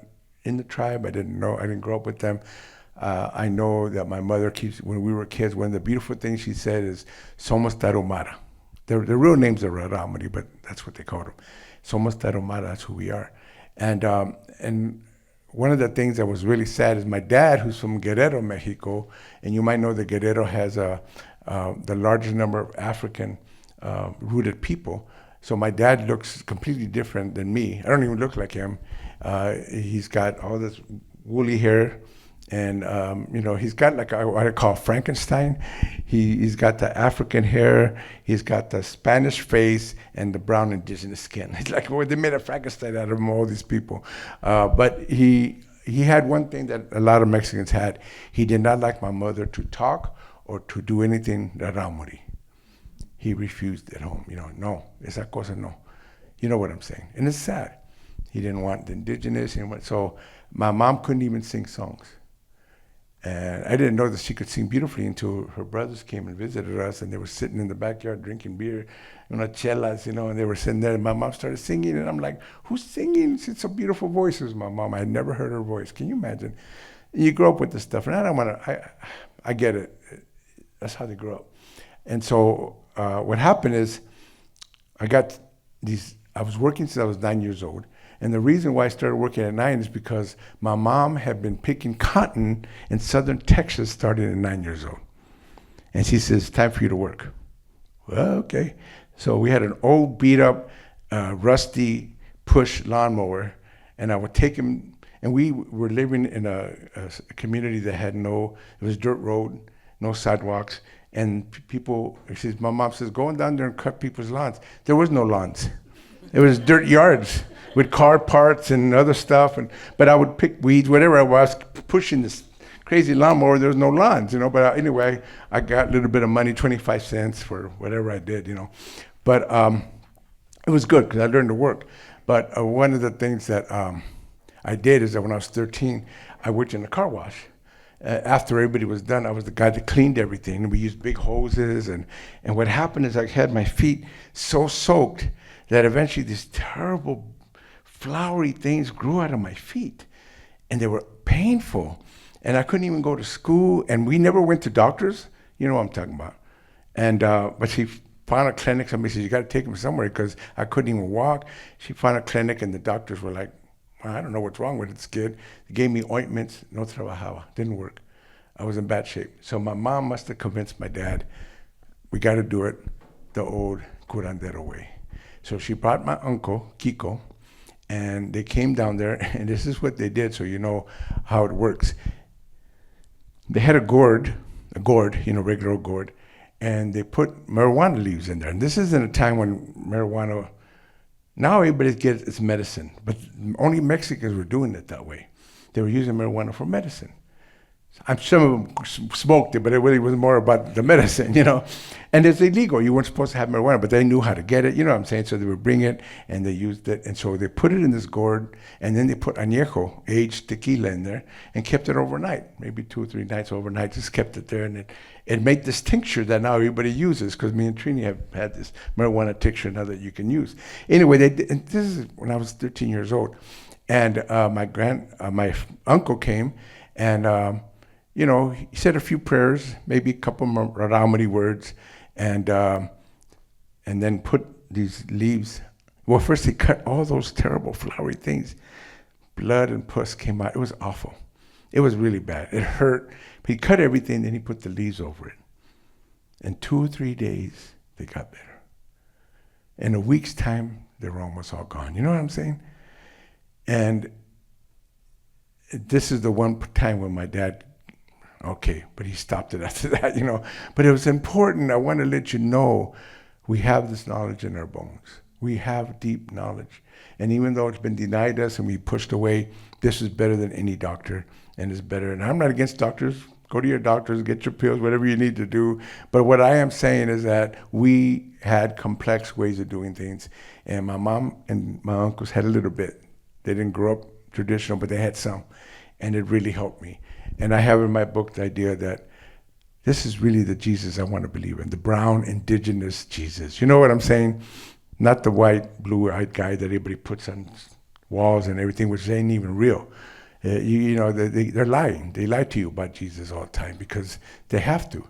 in the tribe. I didn't grow up with them. I know that my mother when we were kids, one of the beautiful things she said is, Somos Tarahumara. The real names are Raramuri, but that's what they called them. Somos Tarahumara, that's who we are. And one of the things that was really sad is my dad, who's from Guerrero, Mexico, and you might know that Guerrero has the largest number of African rooted people. So my dad looks completely different than me. I don't even look like him. He's got all this woolly hair, and he's got like what I call Frankenstein. He's got the African hair, he's got the Spanish face, and the brown indigenous skin. It's like, well, they made a Frankenstein out of him, all these people. But he had one thing that a lot of Mexicans had. He did not like my mother to talk or to do anything Raramuri. He refused at home. No, esa cosa no. You know what I'm saying? And it's sad. He didn't want the indigenous. So my mom couldn't even sing songs. And I didn't know that she could sing beautifully until her brothers came and visited us, and they were sitting in the backyard drinking beer, chelas, and they were sitting there, and my mom started singing, and I'm like, who's singing? It's a beautiful voice. It was my mom. I had never heard her voice. Can you imagine? You grow up with this stuff, and I get it. That's how they grow up. And so what happened is I was working since I was 9 years old. And the reason why I started working at 9 is because my mom had been picking cotton in southern Texas starting at 9 years old. And she says, time for you to work. Well, okay. So we had an old beat up, rusty push lawnmower, and I would take him, and we were living in a community that had it was dirt road, no sidewalks. And my mom says, go on down there and cut people's lawns. There was no lawns. It was dirt yards with car parts and other stuff. But I would pick weeds, whatever I was, pushing this crazy lawnmower. There was no lawns, But anyway, I got a little bit of money, 25 cents for whatever I did, But it was good because I learned to work. But one of the things that I did is that when I was 13, I worked in a car wash. After everybody was done, I was the guy that cleaned everything. And we used big hoses. And what happened is I had my feet so soaked that eventually these terrible flowery things grew out of my feet. And they were painful. And I couldn't even go to school. And we never went to doctors. You know what I'm talking about. And but she found a clinic. Somebody said, you got to take him somewhere because I couldn't even walk. She found a clinic and the doctors were like, I don't know what's wrong with this kid. They gave me ointments, no trabajaba, didn't work. I was in bad shape. So my mom must have convinced my dad, we got to do it the old curandero way. So she brought my uncle, Kiko, and they came down there, and this is what they did so you know how it works. They had a gourd, regular gourd, and they put marijuana leaves in there. And this is in a time when marijuana, now everybody gets its medicine, but only Mexicans were doing it that way. They were using marijuana for medicine. Some of them smoked it, but it really was more about the medicine, you know. And it's illegal. You weren't supposed to have marijuana, but they knew how to get it, you know what I'm saying? So they would bring it, and they used it. And so they put it in this gourd, and then they put añejo, aged tequila in there, and kept it overnight, maybe 2 or 3 nights overnight, just kept it there. And it made this tincture that now everybody uses, because me and Trini have had this marijuana tincture now that you can use. Anyway, and this is when I was 13 years old. And my uncle came, and you know, he said a few prayers, maybe a couple more Raramuri words, and then put these leaves. Well, first he cut all those terrible flowery things. Blood and pus came out. It was awful. It was really bad. It hurt. He cut everything, then he put the leaves over it. In 2 or 3 days, they got better. In a week's time, they were almost all gone. You know what I'm saying? And this is the one time when my dad, okay, but he stopped it after that, you know. But it was important. I want to let you know we have this knowledge in our bones. We have deep knowledge. And even though it's been denied us and we pushed away, this is better than any doctor, and it's better. And I'm not against doctors. Go to your doctors, get your pills, whatever you need to do. But what I am saying is that we had complex ways of doing things. And my mom and my uncles had a little bit. They didn't grow up traditional, but they had some. And it really helped me. And I have in my book the idea that this is really the Jesus I want to believe in, the brown, indigenous Jesus. You know what I'm saying? Not the white, blue-eyed guy that everybody puts on walls and everything, which ain't even real. You know, they're lying. They lie to you about Jesus all the time because they have to.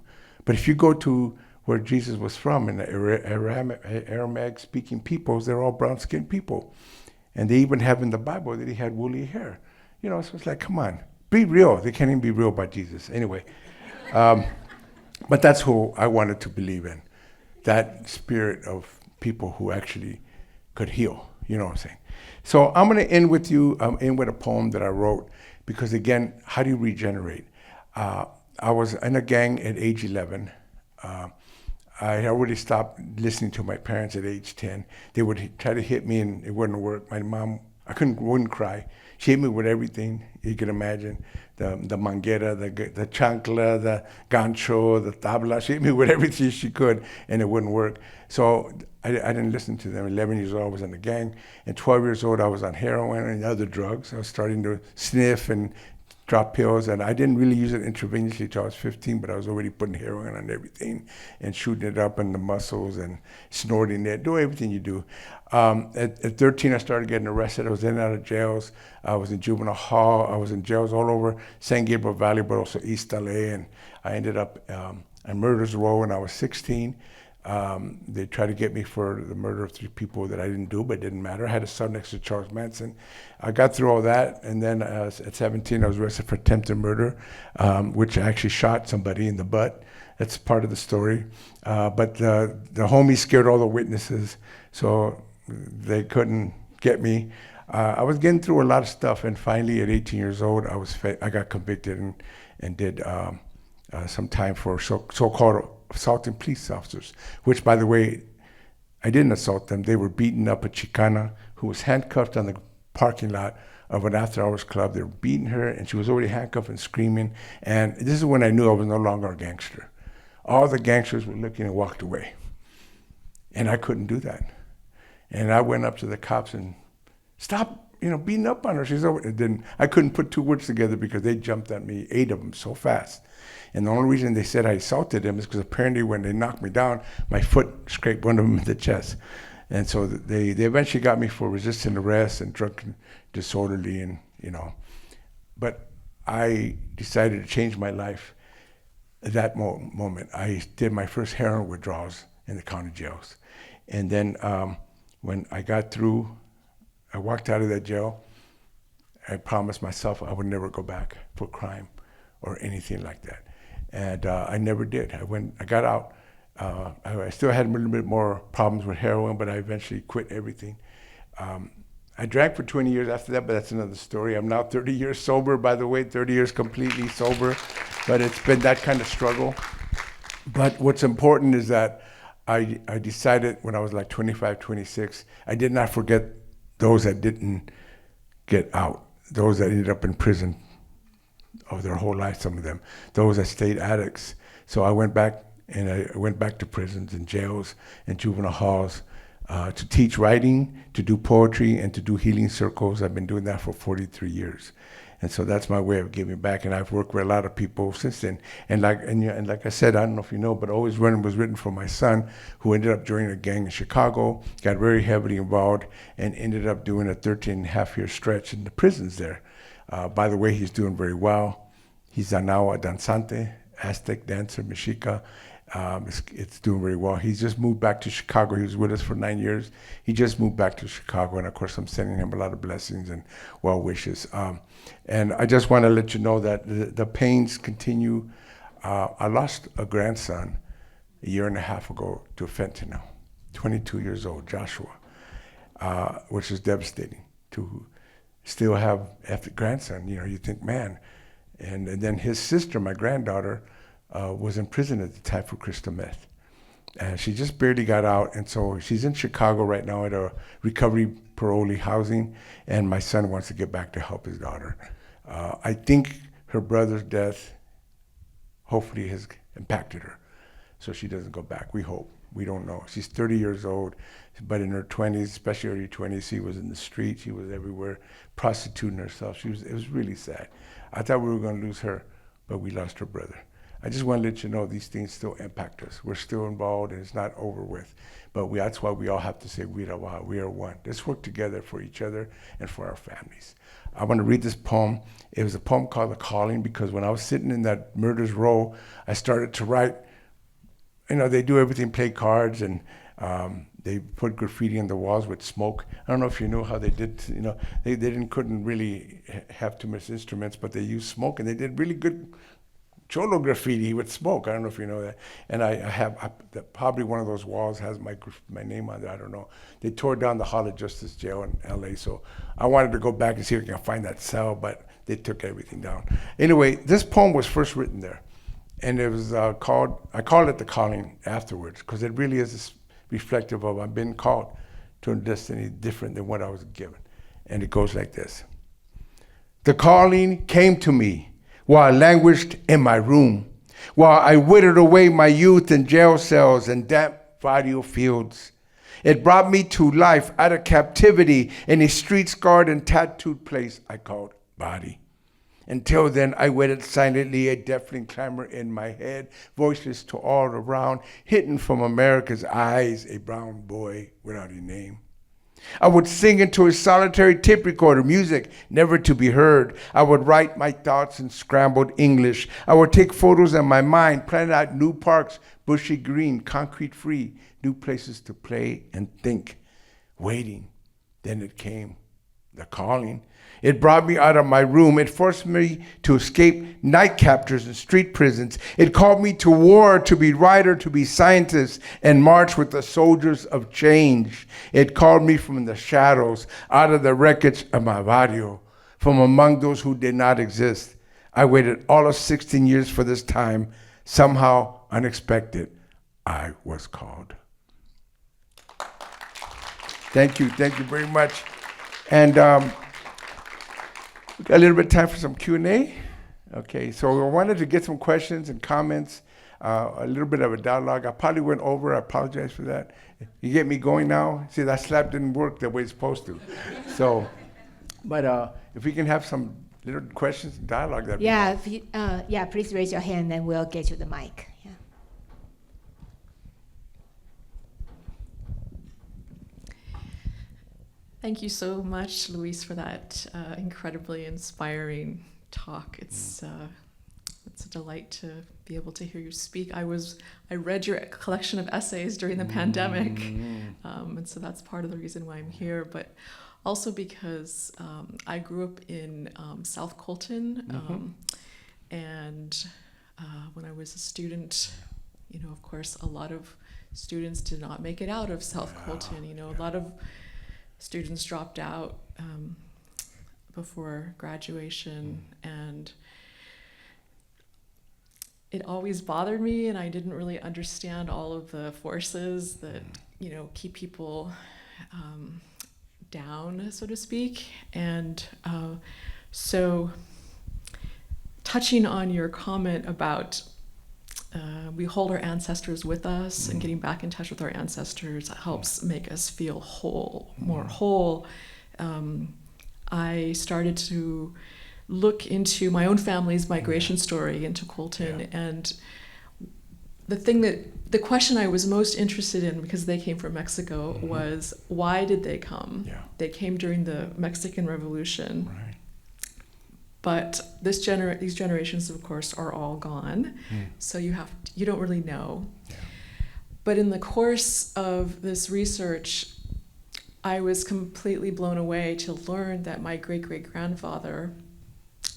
But if you go to where Jesus was from, in the Aramaic-speaking peoples, they're all brown-skinned people. And they even have in the Bible that he had woolly hair. You know, so it's like, come on, be real. They can't even be real about Jesus. Anyway, but that's who I wanted to believe in, that spirit of people who actually could heal. You know what I'm saying? So I'm going to end with a poem that I wrote, because again, how do you regenerate? I was in a gang at age 11. I already stopped listening to my parents at age 10. They would try to hit me and it wouldn't work. My mom, wouldn't cry. She hit me with everything you can imagine. The manguera, the chancla, the gancho, the tabla. She hit me with everything she could and it wouldn't work. So I didn't listen to them. 11 years old, I was in the gang. And 12 years old, I was on heroin and other drugs. I was starting to sniff and drop pills, and I didn't really use it intravenously until I was 15, but I was already putting heroin on everything and shooting it up in the muscles and snorting it, doing everything you do. At 13, I started getting arrested. I was in and out of jails. I was in juvenile hall. I was in jails all over San Gabriel Valley, but also East LA, and I ended up on murder's row when I was 16. They tried to get me for the murder of 3 people that I didn't do, but it didn't matter. I had a son next to Charles Manson. I got through all that, and then at 17, I was arrested for attempted murder, which I actually shot somebody in the butt. That's part of the story. But the homies scared all the witnesses, so they couldn't get me. I was getting through a lot of stuff, and finally, at 18 years old, I got convicted and did some time for so-called assaulting police officers, which, by the way, I didn't assault them. They were beating up a Chicana who was handcuffed on the parking lot of an after-hours club. They were beating her, and she was already handcuffed and screaming. And this is when I knew I was no longer a gangster. All the gangsters were looking and walked away. And I couldn't do that. And I went up to the cops and stop, beating up on her. She's over. And then I couldn't put two words together because they jumped at me, 8 of them, so fast. And the only reason they said I assaulted them is because apparently when they knocked me down, my foot scraped one of them in the chest. And so they eventually got me for resisting arrest and drunken disorderly, and But I decided to change my life at that moment. I did my first heroin withdrawals in the county jails. And then when I got through, I walked out of that jail. I promised myself I would never go back for crime or anything like that. And I never did. I got out. I still had a little bit more problems with heroin, but I eventually quit everything. I drank for 20 years after that, but that's another story. I'm now 30 years sober, by the way, 30 years completely sober, but it's been that kind of struggle. But what's important is that I decided when I was like 25, 26, I did not forget those that didn't get out, those that ended up in prison of their whole life, some of them, those that stayed addicts. So I went back, and I went back to prisons and jails and juvenile halls to teach writing, to do poetry, and to do healing circles. I've been doing that for 43 years. And so that's my way of giving back, and I've worked with a lot of people since then. And like I said, I don't know if you know, but Always Running was written for my son, who ended up joining a gang in Chicago, got very heavily involved, and ended up doing a 13-and-a-half-year stretch in the prisons there. By the way, he's doing very well. He's now a danzante, Aztec dancer, Mexica. It's doing very well. He's just moved back to Chicago. He was with us for 9 years. He just moved back to Chicago, and of course I'm sending him a lot of blessings and well wishes. And I just want to let you know that the pains continue. I lost a grandson a year and a half ago to fentanyl, 22 years old, Joshua, which is devastating to still have a grandson. You think, man. And then his sister, my granddaughter, was in prison at the time for crystal meth. And she just barely got out, and so she's in Chicago right now at a recovery parolee housing, and my son wants to get back to help his daughter. I think her brother's death hopefully has impacted her, so she doesn't go back. We hope. We don't know. She's 30 years old, but in her 20s, especially early 20s, she was in the street. She was everywhere, prostituting herself. It was really sad. I thought we were going to lose her, but we lost her brother. I just want to let you know these things still impact us. We're still involved, and it's not over with. But that's why we all have to say, we are one. Let's work together for each other and for our families. I want to read this poem. It was a poem called The Calling, because when I was sitting in that murder's row, I started to write. They do everything, play cards, and they put graffiti on the walls with smoke. I don't know if you knew how they did, they couldn't really have too much instruments, but they used smoke, and they did really good cholo graffiti with smoke. I don't know if you know that. And I have probably one of those walls has my name on it. I don't know. They tore down the Hall of Justice jail in LA, so I wanted to go back and see if I can find that cell, but they took everything down. Anyway, this poem was first written there, and it was I called it The Calling afterwards, because it really is reflective of I've been called to a destiny different than what I was given. And it goes like this. The calling came to me while I languished in my room, while I withered away my youth in jail cells and damp patio fields. It brought me to life out of captivity in a street-scarred and tattooed place I called body. Until then, I waited silently, a deafening clamor in my head, voiceless to all around, hidden from America's eyes, a brown boy without a name. I would sing into a solitary tape recorder, music never to be heard. I would write my thoughts in scrambled English. I would take photos in my mind, plan out new parks, bushy green, concrete free, new places to play and think. Waiting. Then it came, the calling. It brought me out of my room. It forced me to escape night captors and street prisons. It called me to war, to be writer, to be scientist, and march with the soldiers of change. It called me from the shadows, out of the wreckage of my barrio, from among those who did not exist. I waited all of 16 years for this time. Somehow, unexpected, I was called. Thank you very much. And we got a little bit of time for some Q&A. Okay, so I wanted to get some questions and comments. a little bit of a dialogue. I probably went over. I apologize for that. You get me going now? See, that slap didn't work the way it's supposed to. So, but if we can have some little questions and dialogue, that'd be Yeah, nice. if you, yeah, please raise your hand and we'll get you the mic. Yeah. Thank you so much, Luis, for that incredibly inspiring talk. It's a delight to be able to hear you speak. I read your collection of essays during the pandemic, and so that's part of the reason why I'm here. But also because I grew up in South Colton, and when I was a student, of course, a lot of students did not make it out of South Colton. A lot of students dropped out before graduation, and it always bothered me, and I didn't really understand all of the forces that keep people down, so to speak. And so touching on your comment about we hold our ancestors with us, and getting back in touch with our ancestors helps make us feel whole, more whole. I started to look into my own family's migration story into Colton, and the question I was most interested in, because they came from Mexico, was why did they come? Yeah. They came during the Mexican Revolution. Right. But these generations, of course, are all gone. So you don't really know. Yeah. But in the course of this research, I was completely blown away to learn that my great-great-grandfather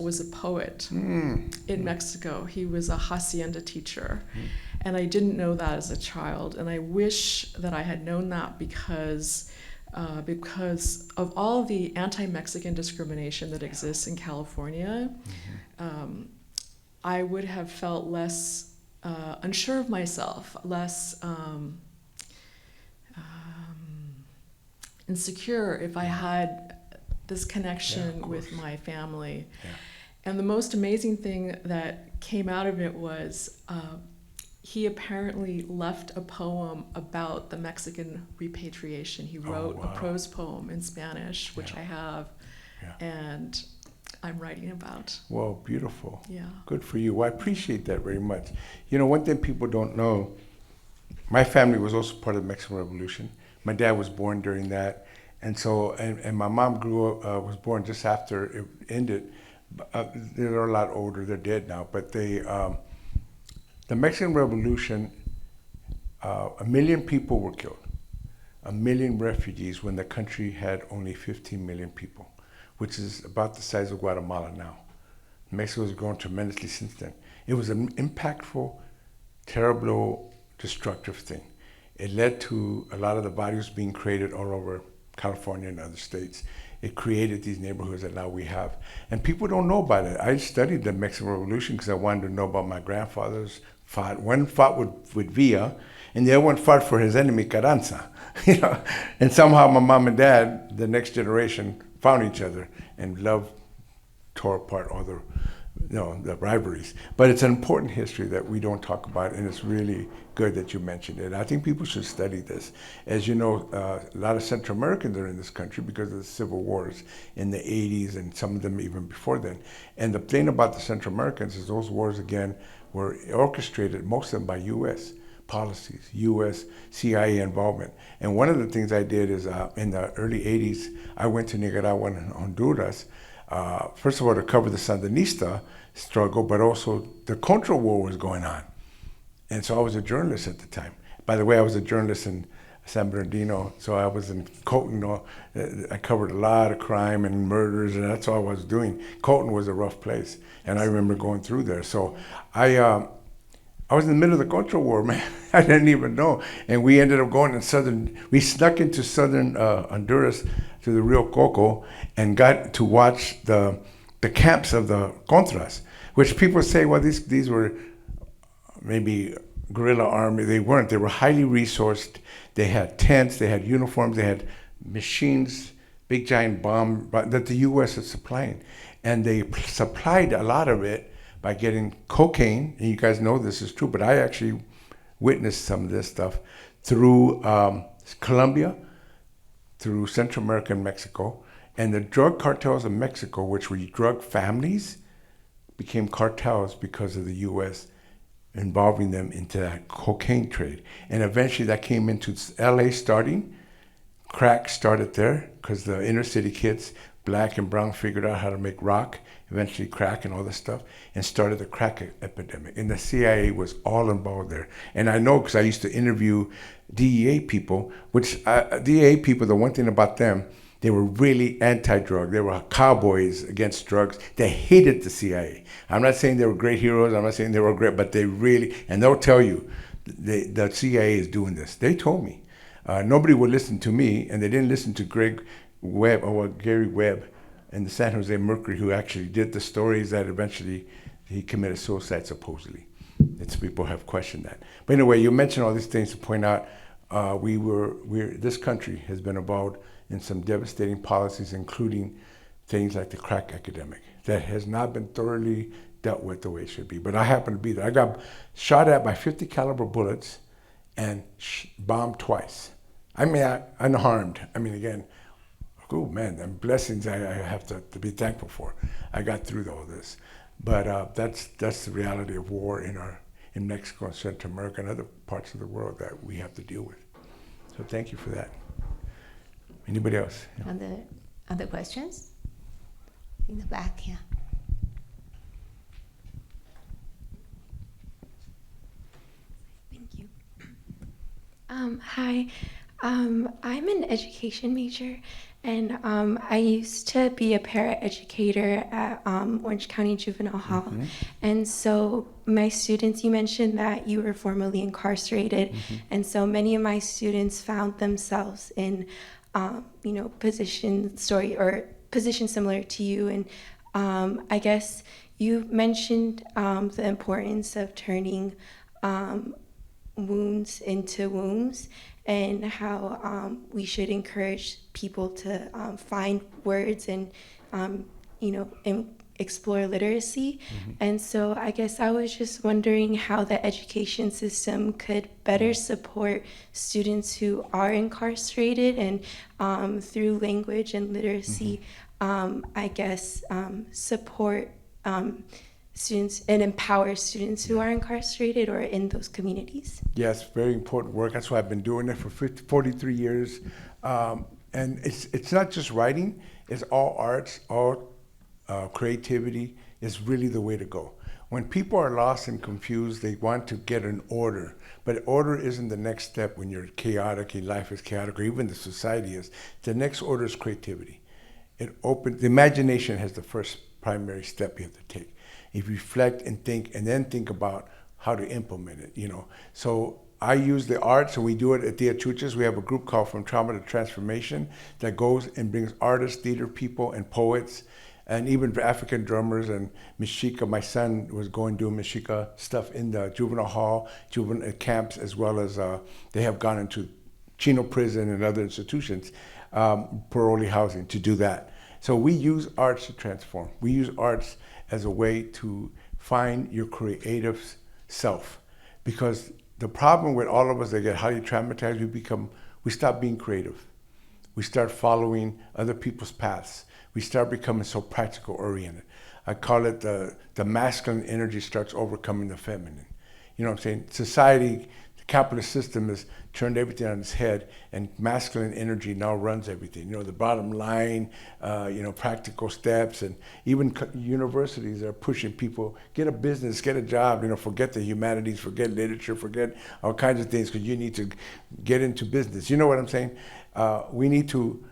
was a poet in Mexico. He was a hacienda teacher. And I didn't know that as a child. And I wish that I had known that because of all the anti-Mexican discrimination that exists in California, I would have felt less unsure of myself, less insecure if I had this connection with my family. Yeah. And the most amazing thing that came out of it was he apparently left a poem about the Mexican repatriation. He wrote a prose poem in Spanish, which I have, and I'm writing about. Well, beautiful. Yeah. Good for you. Well, I appreciate that very much. One thing people don't know, my family was also part of the Mexican Revolution. My dad was born during that. And so, and my mom was born just after it ended. They're a lot older, they're dead now, but the Mexican Revolution, 1 million people were killed, 1 million refugees when the country had only 15 million people, which is about the size of Guatemala now. Mexico has grown tremendously since then. It was an impactful, terrible, destructive thing. It led to a lot of the barrios being created all over California and other states. It created these neighborhoods that now we have. And people don't know about it. I studied the Mexican Revolution because I wanted to know about my grandfathers. One fought with Villa, and the other one fought for his enemy, Carranza. And somehow my mom and dad, the next generation, found each other, and love tore apart all the rivalries. But it's an important history that we don't talk about, and it's really good that you mentioned it. I think people should study this. As you know, a lot of Central Americans are in this country because of the civil wars in the 80s, and some of them even before then. And the thing about the Central Americans is those wars, again, were orchestrated, most of them by U.S. policies, U.S. CIA involvement. And one of the things I did is in the early 80s, I went to Nicaragua and Honduras, first of all, to cover the Sandinista struggle, but also the Contra War was going on. And so I was a journalist at the time. By the way, I was a journalist in San Bernardino, so I was in Colton. I covered a lot of crime and murders, and that's all I was doing. Colton was a rough place, and I remember going through there. So I was in the middle of the Contra War, man. I didn't even know. And we ended up going we snuck into southern Honduras to the Rio Coco and got to watch the camps of the Contras, which people say, well, these were maybe guerrilla army. They weren't. They were highly resourced. They had tents, they had uniforms, they had machines, big giant bomb that the U.S. is supplying. And they supplied a lot of it by getting cocaine, and you guys know this is true, but I actually witnessed some of this stuff through Colombia, through Central America and Mexico, and the drug cartels of Mexico, which were drug families, became cartels because of the U.S. involving them into that cocaine trade. And eventually that came into LA starting. Crack started there because the inner city kids, black and brown, figured out how to make rock, eventually crack and all this stuff, and started the crack epidemic. And the CIA was all involved there. And I know because I used to interview DEA people, which DEA people, the one thing about them, they were really anti-drug. They were cowboys against drugs. They hated the CIA. I'm not saying they were great heroes. I'm not saying they were great, but they really, and they'll tell you, the CIA is doing this. They told me. Nobody would listen to me, and they didn't listen to Gary Webb in the San Jose Mercury, who actually did the stories that eventually he committed suicide, supposedly. It's people have questioned that. But anyway, you mentioned all these things to point out this country has been involved in some devastating policies, including things like the crack epidemic that has not been thoroughly dealt with the way it should be. But I happen to be there. I got shot at by 50 caliber bullets and bombed twice. I mean, unharmed. I mean, again, oh man, the blessings I have to be thankful for. I got through all this. But that's the reality of war in Mexico and Central America and other parts of the world that we have to deal with. So thank you for that. Anybody else? Yeah. Other questions? In the back, yeah. Thank you. Hi, I'm an education major, and I used to be a para-educator at Orange County Juvenile Hall. Mm-hmm. And so my students, you mentioned that you were formerly incarcerated, mm-hmm. and so many of my students found themselves in positions similar to you. And I guess you mentioned the importance of turning wounds into wombs, and how we should encourage people to find words and explore literacy. Mm-hmm. And so I guess I was just wondering how the education system could better support students who are incarcerated, and through language and literacy, support students and empower students who are incarcerated or in those communities. Yes, very important work. That's why I've been doing it for 43 years. And it's not just writing, it's all arts, all creativity is really the way to go. When people are lost and confused, they want to get an order. But order isn't the next step when you're chaotic, and life is chaotic, or even the society is. The next order is creativity. The imagination has the first primary step you have to take. You reflect and then think about how to implement it, So I use the arts, and we do it at Tia Chuchas. We have a group called From Trauma to Transformation that goes and brings artists, theater people, and poets, and even African drummers and Mexica. My son was going doing Mexica stuff in the juvenile hall, juvenile camps, as well as they have gone into Chino prison and other institutions, parolee housing, to do that. So we use arts to transform. We use arts as a way to find your creative self. Because the problem with all of us that get highly traumatized, we stop being creative. We start following other people's paths. We start becoming so practical oriented. I call it the masculine energy starts overcoming the feminine. You know what I'm saying? Society, the capitalist system has turned everything on its head, and masculine energy now runs everything. The bottom line, practical steps, and even universities are pushing people, get a business, get a job, forget the humanities, forget literature, forget all kinds of things, because you need to get into business. You know what I'm saying? We need to,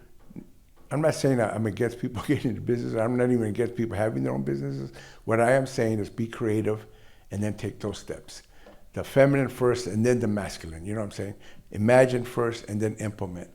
I'm not saying I'm against people getting into business. I'm not even against people having their own businesses. What I am saying is be creative and then take those steps. The feminine first and then the masculine, you know what I'm saying? Imagine first and then implement.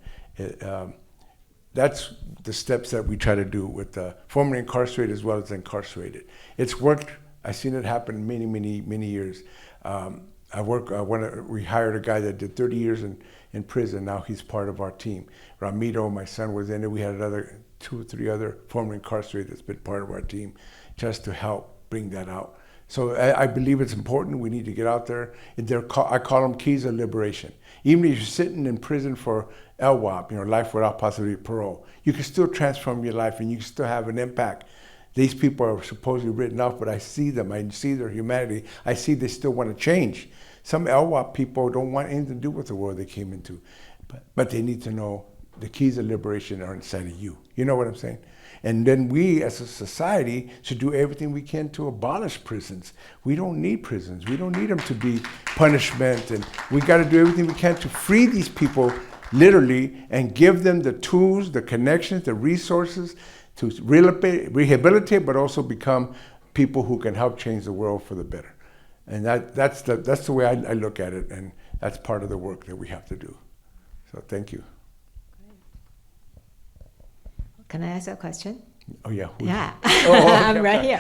That's the steps that we try to do with the formerly incarcerated as well as incarcerated. It's worked. I've seen it happen many, many, many years. We hired a guy that did 30 years in prison. Now he's part of our team. Ramiro, my son, was in it. We had another 2 or 3 other formerly incarcerated that's been part of our team just to help bring that out. So I believe it's important. We need to get out there. I call them keys of liberation. Even if you're sitting in prison for LWOP, life without possibility of parole, you can still transform your life and you can still have an impact. These people are supposedly written off, but I see them. I see their humanity. I see they still want to change. Some LWOP people don't want anything to do with the world they came into, but they need to know the keys of liberation are inside of you. You know what I'm saying? And then we, as a society, should do everything we can to abolish prisons. We don't need prisons. We don't need them to be punishment. And we got to do everything we can to free these people, literally, and give them the tools, the connections, the resources to rehabilitate, but also become people who can help change the world for the better. And that's the way I look at it, and that's part of the work that we have to do. So thank you. Can I ask a question? Oh, yeah. Yeah, okay. I'm right here.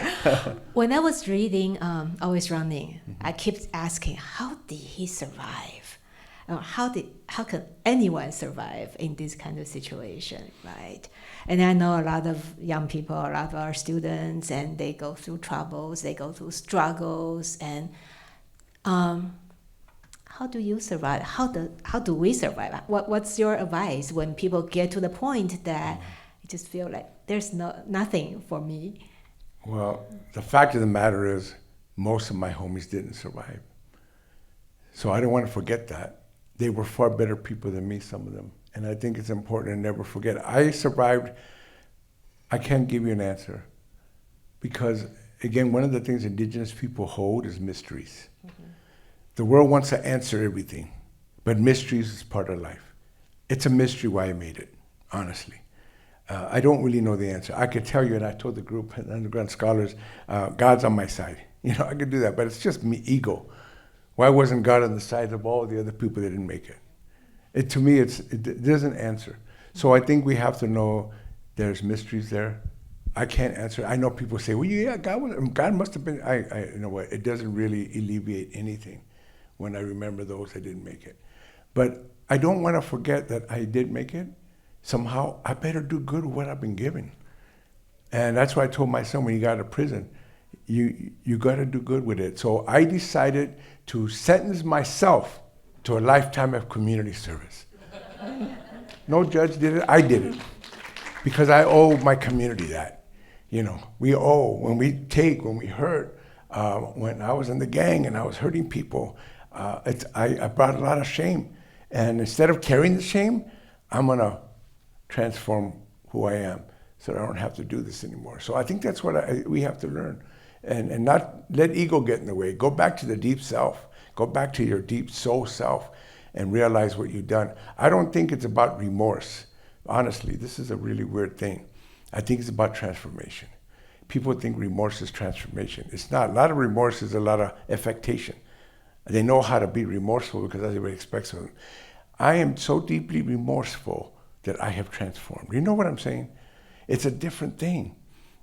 When I was reading Always Running, I kept asking, how did he survive? How can anyone survive in this kind of situation, right? And I know a lot of young people, a lot of our students, and they go through troubles, they go through struggles, and how do you survive? How do we survive? What's your advice when people get to the point that you just feel like there's nothing for me? Well, the fact of the matter is, most of my homies didn't survive. So I don't want to forget that. They were far better people than me, some of them. And I think it's important to never forget. I survived. I can't give you an answer. Because, again, one of the things indigenous people hold is mysteries. Mm-hmm. The world wants to answer everything, but mysteries is part of life. It's a mystery why I made it, honestly. I don't really know the answer. I could tell you, and I told the group, underground scholars, God's on my side. I could do that, but it's just me, ego. Why wasn't God on the side of all the other people that didn't make it? To me, it doesn't answer. So I think we have to know there's mysteries there. I can't answer. I know people say, well, yeah, God must have been. You know what? It doesn't really alleviate anything when I remember those that didn't make it. But I don't want to forget that I did make it. Somehow, I better do good with what I've been given. And that's why I told my son when he got out of prison, you got to do good with it. So I decided to sentence myself to a lifetime of community service. No judge did it, I did it. Because I owe my community that. We owe, when we hurt. When I was in the gang and I was hurting people, I brought a lot of shame. And instead of carrying the shame, I'm gonna transform who I am so that I don't have to do this anymore. So I think that's what we have to learn. And not let ego get in the way. Go back to the deep self. Go back to your deep soul self and realize what you've done. I don't think it's about remorse. Honestly, this is a really weird thing. I think it's about transformation. People think remorse is transformation. It's not. A lot of remorse is a lot of affectation. They know how to be remorseful because that's what everybody expects of them. I am so deeply remorseful that I have transformed. You know what I'm saying? It's a different thing.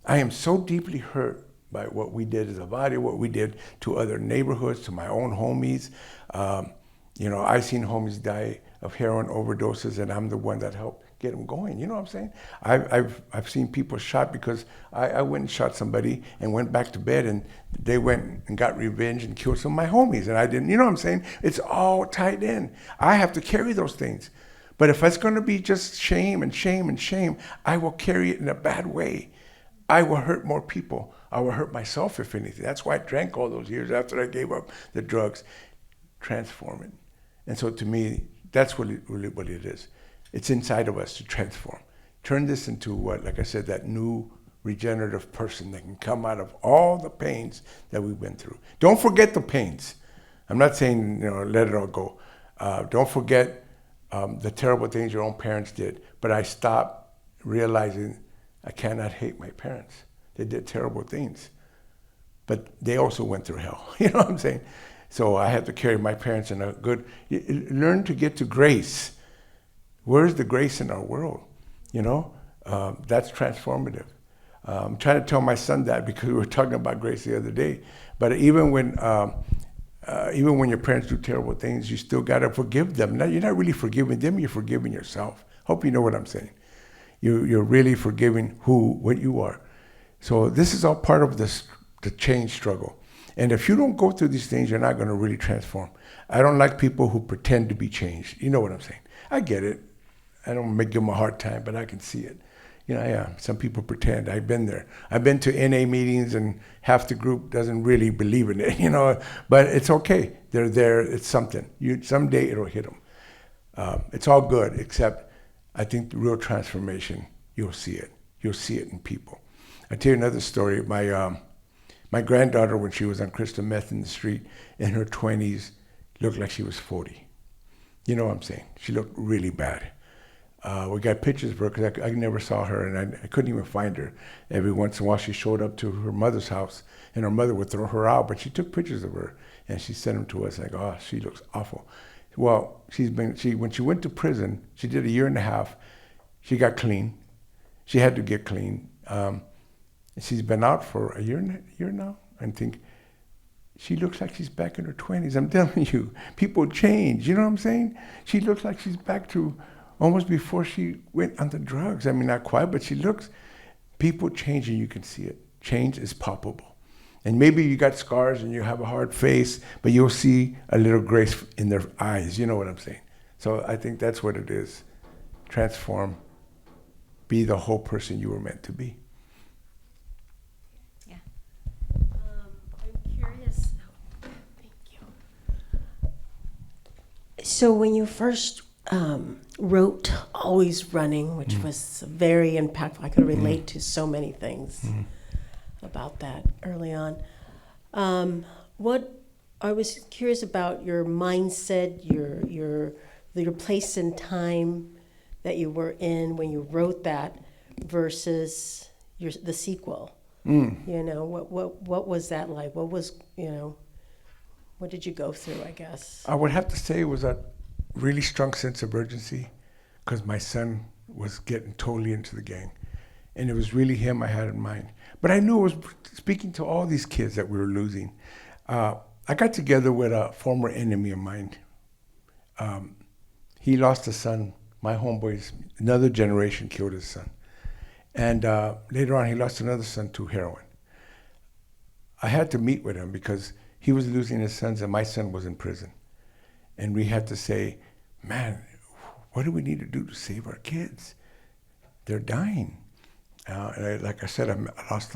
I am so deeply hurt by what we did as a body, what we did to other neighborhoods, to my own homies. I've seen homies die of heroin overdoses, and I'm the one that helped get them going. You know what I'm saying? I've seen people shot because I went and shot somebody and went back to bed, and they went and got revenge and killed some of my homies, and I didn't. You know what I'm saying? It's all tied in. I have to carry those things. But if it's going to be just shame and shame and shame, I will carry it in a bad way. I will hurt more people. I will hurt myself, if anything. That's why I drank all those years after I gave up the drugs. Transform it. And so to me, that's really what it is. It's inside of us to transform. Turn this into what, like I said, that new regenerative person that can come out of all the pains that we've been through. Don't forget the pains. I'm not saying, let it all go. Don't forget the terrible things your own parents did. But I stopped realizing I cannot hate my parents. They did terrible things. But they also went through hell. You know what I'm saying? So I have to carry my parents in a good, learn to get to grace. Where's the grace in our world? That's transformative. I'm trying to tell my son that because we were talking about grace the other day. But even when your parents do terrible things, you still got to forgive them. Now, you're not really forgiving them, you're forgiving yourself. Hope you know what I'm saying. You're really forgiving what you are. So this is all part of the change struggle. And if you don't go through these things, you're not going to really transform. I don't like people who pretend to be changed. You know what I'm saying? I get it. I don't give them a hard time, but I can see it. You know, yeah, some people pretend. I've been there. I've been to NA meetings and half the group doesn't really believe in it, you know, but it's okay. They're there. It's something. Someday it'll hit them. It's all good, except I think the real transformation, you'll see it. You'll see it in people. I'll tell you another story. My granddaughter, when she was on crystal meth in the street in her 20s, looked like she was 40. You know what I'm saying? She looked really bad. We got pictures of her because I never saw her, and I couldn't even find her. Every once in a while, she showed up to her mother's house, and her mother would throw her out, but she took pictures of her, and she sent them to us, like, oh, she looks awful. Well, when she went to prison, she did 1.5 years. She got clean. She had to get clean. She's been out for a year now, and think she looks like she's back in her 20s. I'm telling you, people change. You know what I'm saying? She looks like she's back to almost before she went on the drugs. I mean, not quite, but people change and you can see it. Change is palpable. And maybe you got scars and you have a hard face, but you'll see a little grace in their eyes. You know what I'm saying? So I think that's what it is. Transform. Be the whole person you were meant to be. Yeah. I'm curious. Thank you. So when you first wrote Always Running, which was very impactful, I could relate to so many things about that early on. What I was curious about your mindset, your place in time that you were in when you wrote that versus the sequel. You know, what was that like? What was, what did you go through, I guess? I would have to say it was a really strong sense of urgency because my son was getting totally into the gang. And it was really him I had in mind. But I knew it was speaking to all these kids that we were losing. I got together with a former enemy of mine. He lost a son. My homeboys, another generation killed his son. And later on, he lost another son to heroin. I had to meet with him because he was losing his sons and my son was in prison. And we had to say, man, what do we need to do to save our kids? They're dying. And like I said, I lost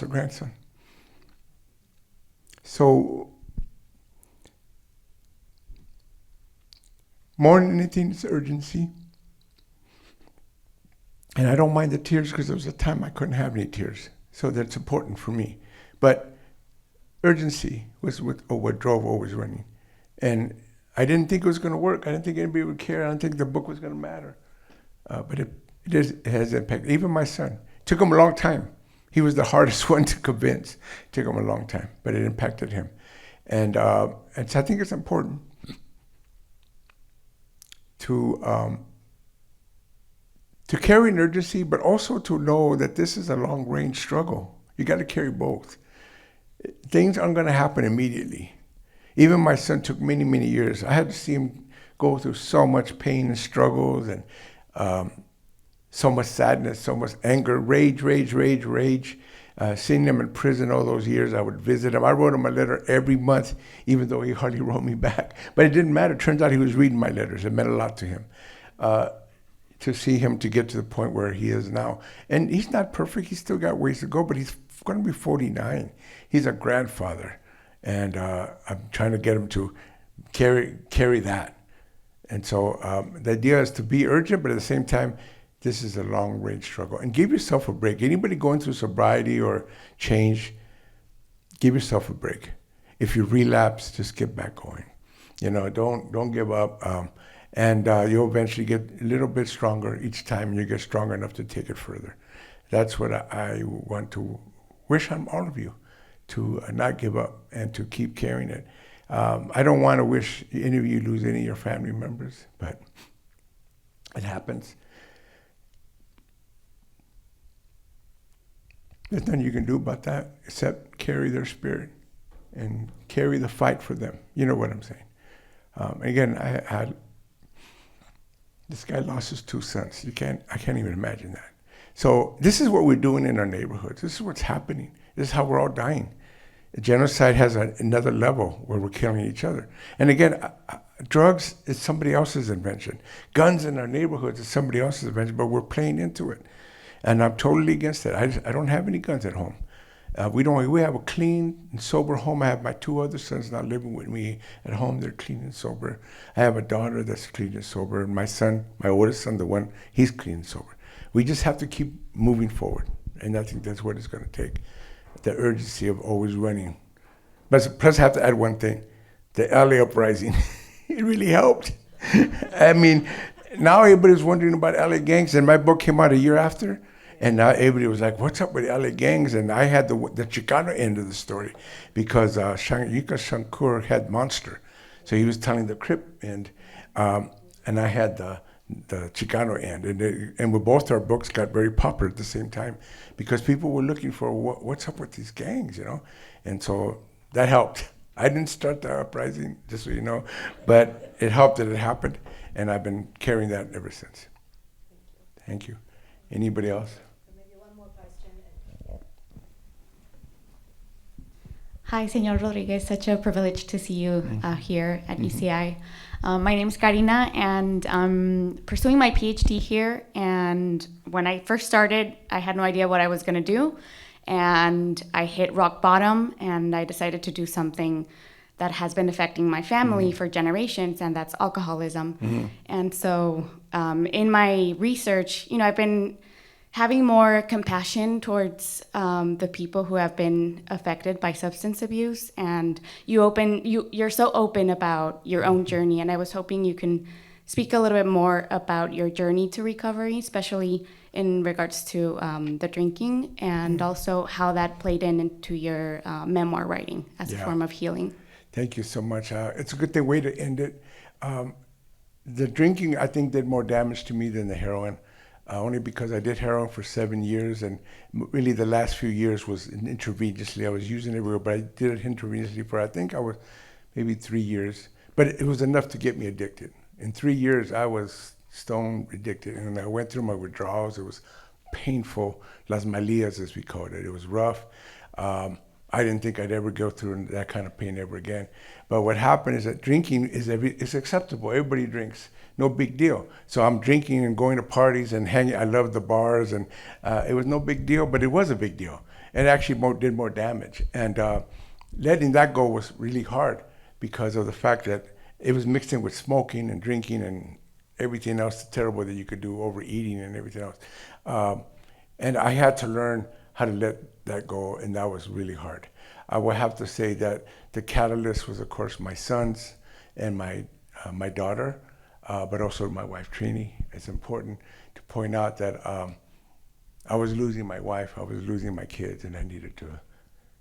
a grandson. So, more than anything, it's urgency. And I don't mind the tears because there was a time I couldn't have any tears. So that's important for me. But urgency was what drove Always Running. And I didn't think it was going to work. I didn't think anybody would care. I didn't think the book was going to matter. But it has impact. Even my son. It took him a long time. He was the hardest one to convince. It took him a long time, but it impacted him. And so I think it's important to carry an urgency, but also to know that this is a long-range struggle. You got to carry both. Things aren't going to happen immediately. Even my son took many, many years. I had to see him go through so much pain and struggles and so much sadness, so much anger, rage. Seeing him in prison all those years, I would visit him. I wrote him a letter every month, even though he hardly wrote me back. But it didn't matter. It turns out he was reading my letters. It meant a lot to him. To see him to get to the point where he is now. And he's not perfect. He's still got ways to go, but he's going to be 49. He's a grandfather. And I'm trying to get him to carry that. And so the idea is to be urgent, but at the same time, this is a long-range struggle. And give yourself a break. Anybody going through sobriety or change, give yourself a break. If you relapse, just get back going. Don't give up. And you'll eventually get a little bit stronger each time. You get strong enough to take it further. That's what I want to wish on all of you, to not give up and to keep carrying it. I don't want to wish any of you lose any of your family members, but it happens. There's nothing you can do about that except carry their spirit and carry the fight for them. You know what I'm saying? Again, This guy lost his 2 sons. I can't even imagine that. So this is what we're doing in our neighborhoods. This is what's happening. This is how we're all dying. Genocide has another level where we're killing each other. And again, drugs is somebody else's invention. Guns in our neighborhoods is somebody else's invention, but we're playing into it. And I'm totally against it. I don't have any guns at home. We have a clean and sober home. I have my 2 other sons now living with me at home. They're clean and sober. I have a daughter that's clean and sober. And my son, my oldest son, he's clean and sober. We just have to keep moving forward. And I think that's what it's going to take. The urgency of always running. But plus I have to add one thing. The LA uprising, it really helped. I mean, now everybody's wondering about LA gangs, and my book came out a year after, and now everybody was like, what's up with LA gangs? And I had the Chicano end of the story, because Yuka Shankur had Monster. So he was telling the Crip end, and I had the Chicano end. And with both our books got very popular at the same time, because people were looking for what's up with these gangs, And so that helped. I didn't start the uprising, just so you know, but it helped that it happened, and I've been carrying that ever since. Thank you. Anybody else? Maybe one more question. Hi, Senor Rodriguez. Such a privilege to see you here at UCI. My name is Karina, and I'm pursuing my PhD here. And when I first started, I had no idea what I was going to do. And I hit rock bottom, and I decided to do something that has been affecting my family for generations, and that's alcoholism. And so in my research, I've been having more compassion towards the people who have been affected by substance abuse. And you're so open about your own journey, and I was hoping you can speak a little bit more about your journey to recovery, especially in regards to the drinking, and also how that played into your memoir writing as a form of healing. Thank you so much. It's a good way to end it. The drinking, I think, did more damage to me than the heroin, only because I did heroin for 7 years, and really the last few years was intravenously. I was using it everywhere, but I did it intravenously for, I think I was maybe 3 years. But it was enough to get me addicted. In 3 years, I was stone addicted, and I went through my withdrawals. It was painful, las malillas, as we called it. It was rough. I didn't think I'd ever go through that kind of pain ever again. But what happened is that drinking is acceptable. Everybody drinks, no big deal. So I'm drinking and going to parties and hanging. I love the bars, and it was no big deal, but it was a big deal. And it actually did more damage. And letting that go was really hard because of the fact that it was mixed in with smoking and drinking and everything else terrible that you could do, overeating and everything else. And I had to learn how to let that go, and that was really hard. I will have to say that the catalyst was, of course, my sons and my daughter, but also my wife, Trini. It's important to point out that I was losing my wife, I was losing my kids, and I needed to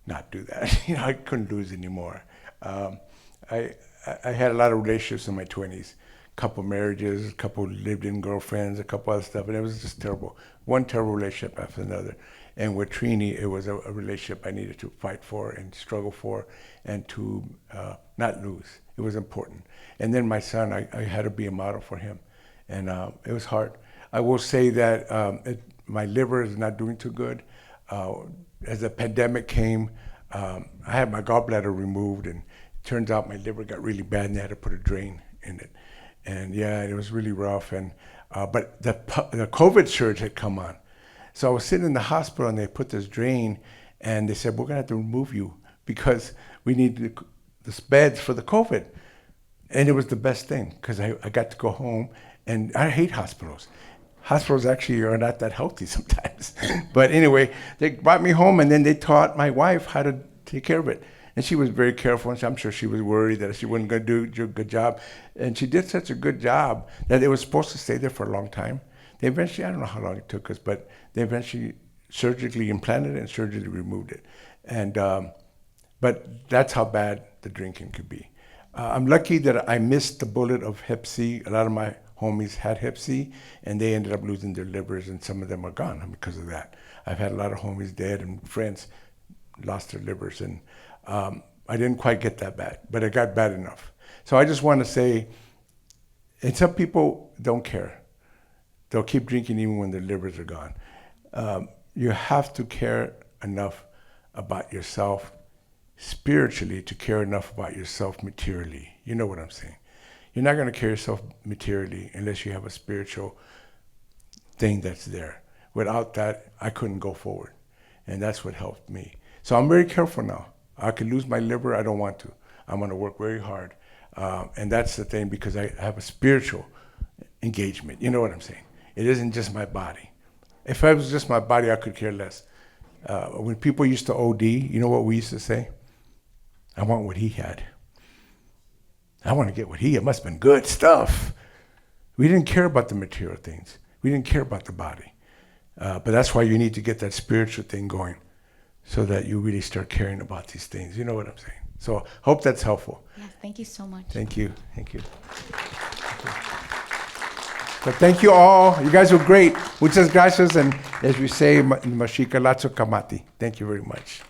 not do that. I couldn't lose anymore. I had a lot of relationships in my 20s. Couple marriages, a couple lived-in girlfriends, a couple other stuff, and it was just terrible. One terrible relationship after another. And with Trini, it was a relationship I needed to fight for and struggle for and to not lose. It was important. And then my son, I had to be a model for him. And it was hard. I will say that my liver is not doing too good. As the pandemic came, I had my gallbladder removed, and it turns out my liver got really bad, and they had to put a drain in it. And yeah, it was really rough. And but the COVID surge had come on. So I was sitting in the hospital, and they put this drain, and they said, we're gonna have to remove you because we need the beds for the COVID. And it was the best thing, because I got to go home, and I hate hospitals. Hospitals actually are not that healthy sometimes. But anyway, they brought me home, and then they taught my wife how to take care of it. And she was very careful, and I'm sure she was worried that she wasn't going to do a good job. And she did such a good job that it was supposed to stay there for a long time. They eventually, I don't know how long it took us, but they eventually surgically implanted it and surgically removed it. And but that's how bad the drinking could be. I'm lucky that I missed the bullet of Hep C. A lot of my homies had Hep C, and they ended up losing their livers, and some of them are gone because of that. I've had a lot of homies dead, and friends lost their livers, and I didn't quite get that bad, but it got bad enough. So I just want to say, And some people don't care. They'll keep drinking even when their livers are gone. You have to care enough about yourself spiritually to care enough about yourself materially. You know what I'm saying? You're not going to care yourself materially unless you have a spiritual thing that's there. Without that, I couldn't go forward. And that's what helped me. So I'm very careful now. I could lose my liver. I don't want to. I'm going to work very hard. And that's the thing, because I have a spiritual engagement. You know what I'm saying? It isn't just my body. If it was just my body, I could care less. When people used to OD, you know what we used to say? I want what he had. I want to get what he had. It must have been good stuff. We didn't care about the material things. We didn't care about the body. But that's why you need to get that spiritual thing going so that you really start caring about these things. You know what I'm saying? So hope that's helpful. Yes, thank you so much. Thank you. Thank you. So thank you all. You guys were great. Muchas gracias. And as we say in Mexica, lazo kamati. Thank you very much.